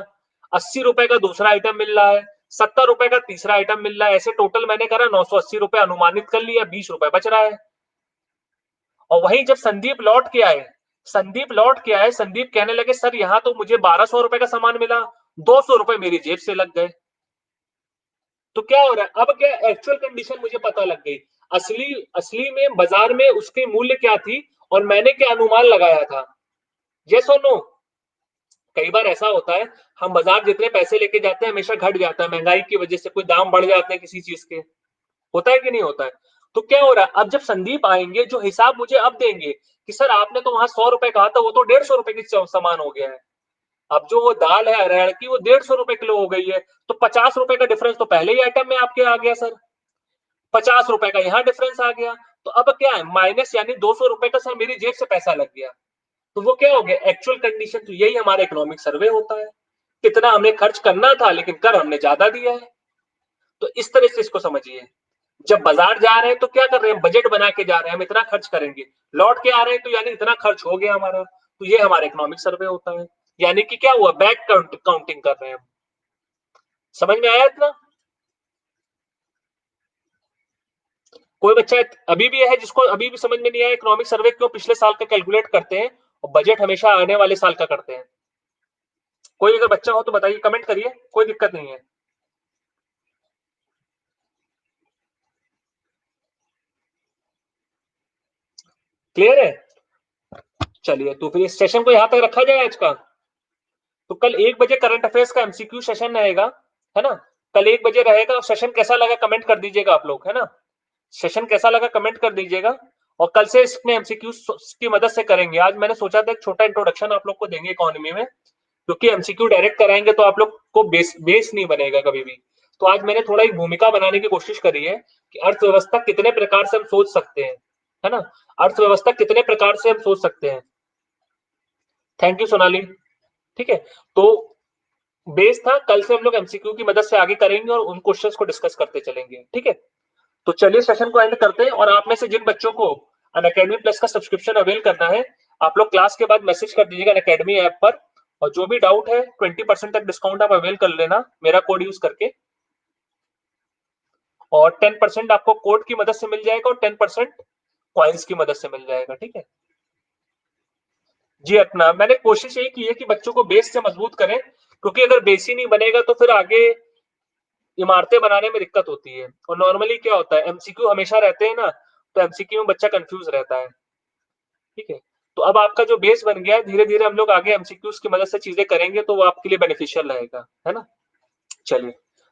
80 रुपए का दूसरा आइटम मिल रहा है, 70 रुपए का तीसरा आइटम मिल रहा है, ऐसे टोटल मैंने करा 980 रुपए अनुमानित कर लिया, 20 रुपए बच रहा है। और वहीं जब संदीप लौट के आए, संदीप कहने लगे सर यहाँ तो मुझे 1200 रुपए का सामान मिला, 200 रुपए मेरी जेब से लग गए। तो क्या हो रहा है, अब क्या एक्चुअल कंडीशन मुझे पता लग गई, असली असली में बाजार में उसके मूल्य क्या थी और मैंने क्या अनुमान लगाया था। यस और नो? कई बार ऐसा होता है, हम बाजार जितने पैसे लेके जाते हैं हमेशा घट जाता है, महंगाई की वजह से कोई दाम बढ़ जाते हैं किसी चीज के, होता है कि नहीं होता है? तो क्या हो रहा है, अब जब संदीप आएंगे जो हिसाब मुझे अब देंगे कि सर आपने तो वहां 100 रुपए कहा था, वो तो 150 रुपए की सामान हो गया है। अब जो वो दाल है अरहर की, वो 150 रुपए किलो हो गई है, तो 50 रुपए का डिफरेंस तो पहले ही आइटम में आपके आ गया सर, 50 रुपए का यहाँ डिफरेंस आ गया। तो अब क्या है, माइनस, यानी 200 रुपए का सर मेरी जेब से पैसा लग गया। तो वो क्या हो गया, एक्चुअल कंडीशन। तो यही हमारा इकोनॉमिक सर्वे होता है, कितना हमने खर्च करना था लेकिन कर हमने ज्यादा दिया है। तो इस तरह से इसको समझिए, जब बाजार जा रहे हैं तो क्या कर रहे हैं, बजट बना के जा रहे हैं, हम इतना खर्च करेंगे, लौट के आ रहे हैं तो यानी इतना खर्च हो गया हमारा, तो ये हमारा इकोनॉमिक सर्वे होता है। यानी कि क्या हुआ, बैक काउंटिंग कर रहे हैं हम। समझ में आया इतना? कोई बच्चा अभी भी है जिसको अभी भी समझ में नहीं आया इकोनॉमिक सर्वे क्यों पिछले साल का कैलकुलेट करते हैं और बजट हमेशा आने वाले साल का करते हैं? कोई अगर बच्चा हो तो बताइए, कमेंट करिए, कोई दिक्कत नहीं है। क्लियर है? चलिए, तो फिर इस सेशन को यहां तक रखा जाए आज का। तो कल 1 बजे करंट अफेयर्स का एमसीक्यू सेशन रहेगा, है ना? कल 1 बजे रहेगा। और सेशन कैसा लगा कमेंट कर दीजिएगा आप लोग, है ना? सेशन कैसा लगा कमेंट कर दीजिएगा। और कल से इसमें एमसीक्यू की मदद से करेंगे। आज मैंने सोचा था एक छोटा इंट्रोडक्शन आप लोग को देंगे इकोनॉमी में, क्योंकि एमसीक्यू डायरेक्ट कराएंगे तो आप लोग को बेस नहीं बनेगा कभी भी। तो आज मैंने थोड़ा एक भूमिका बनाने की कोशिश करी है कि अर्थव्यवस्था कितने प्रकार से हम सोच सकते हैं, है ना? अर्थव्यवस्था कितने प्रकार से हम सोच सकते हैं। Thank you Sonali. ठीक है, तो बेस था, कल से हम लोग एमसीक्यू की मदद से आगे करेंगे और उन क्वेश्चंस को डिस्कस करते चलेंगे। ठीक है, तो चलिए सेशन को एंड करते हैं। और आप में से जिन बच्चों को अनअकैडमी प्लस का सब्सक्रिप्शन अवेल करना है, आप लोग क्लास के बाद मैसेज कर दीजिएगा अनअकैडमी ऐप पर। और जो भी डाउट है 20% तक डिस्काउंट आप अवेल कर लेना मेरा कोड यूज करके। और 10% आपको कोड की मदद से मिल जाएगा और 10% कॉइन्स की मदद से मिल जाएगा। ठीक है जी, अपना मैंने कोशिश यही की है कि बच्चों को बेस से मजबूत करें, क्योंकि अगर बेस ही नहीं बनेगा तो फिर आगे इमारतें बनाने में दिक्कत होती है। और नॉर्मली क्या होता है, एमसीक्यू हमेशा रहते हैं ना, तो एमसीक्यू में बच्चा कंफ्यूज रहता है। ठीक है, तो अब आपका जो बेस बन गया है, धीरे धीरे हम लोग आगे एमसीक्यूज की मदद से चीजें करेंगे तो वो आपके लिए बेनिफिशियल रहेगा, है ना? चलिए,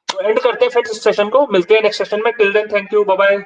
तो एंड करते हैं फिर इस सेशन को, मिलते हैं नेक्स्ट सेशन में। Till then thank you, bye bye.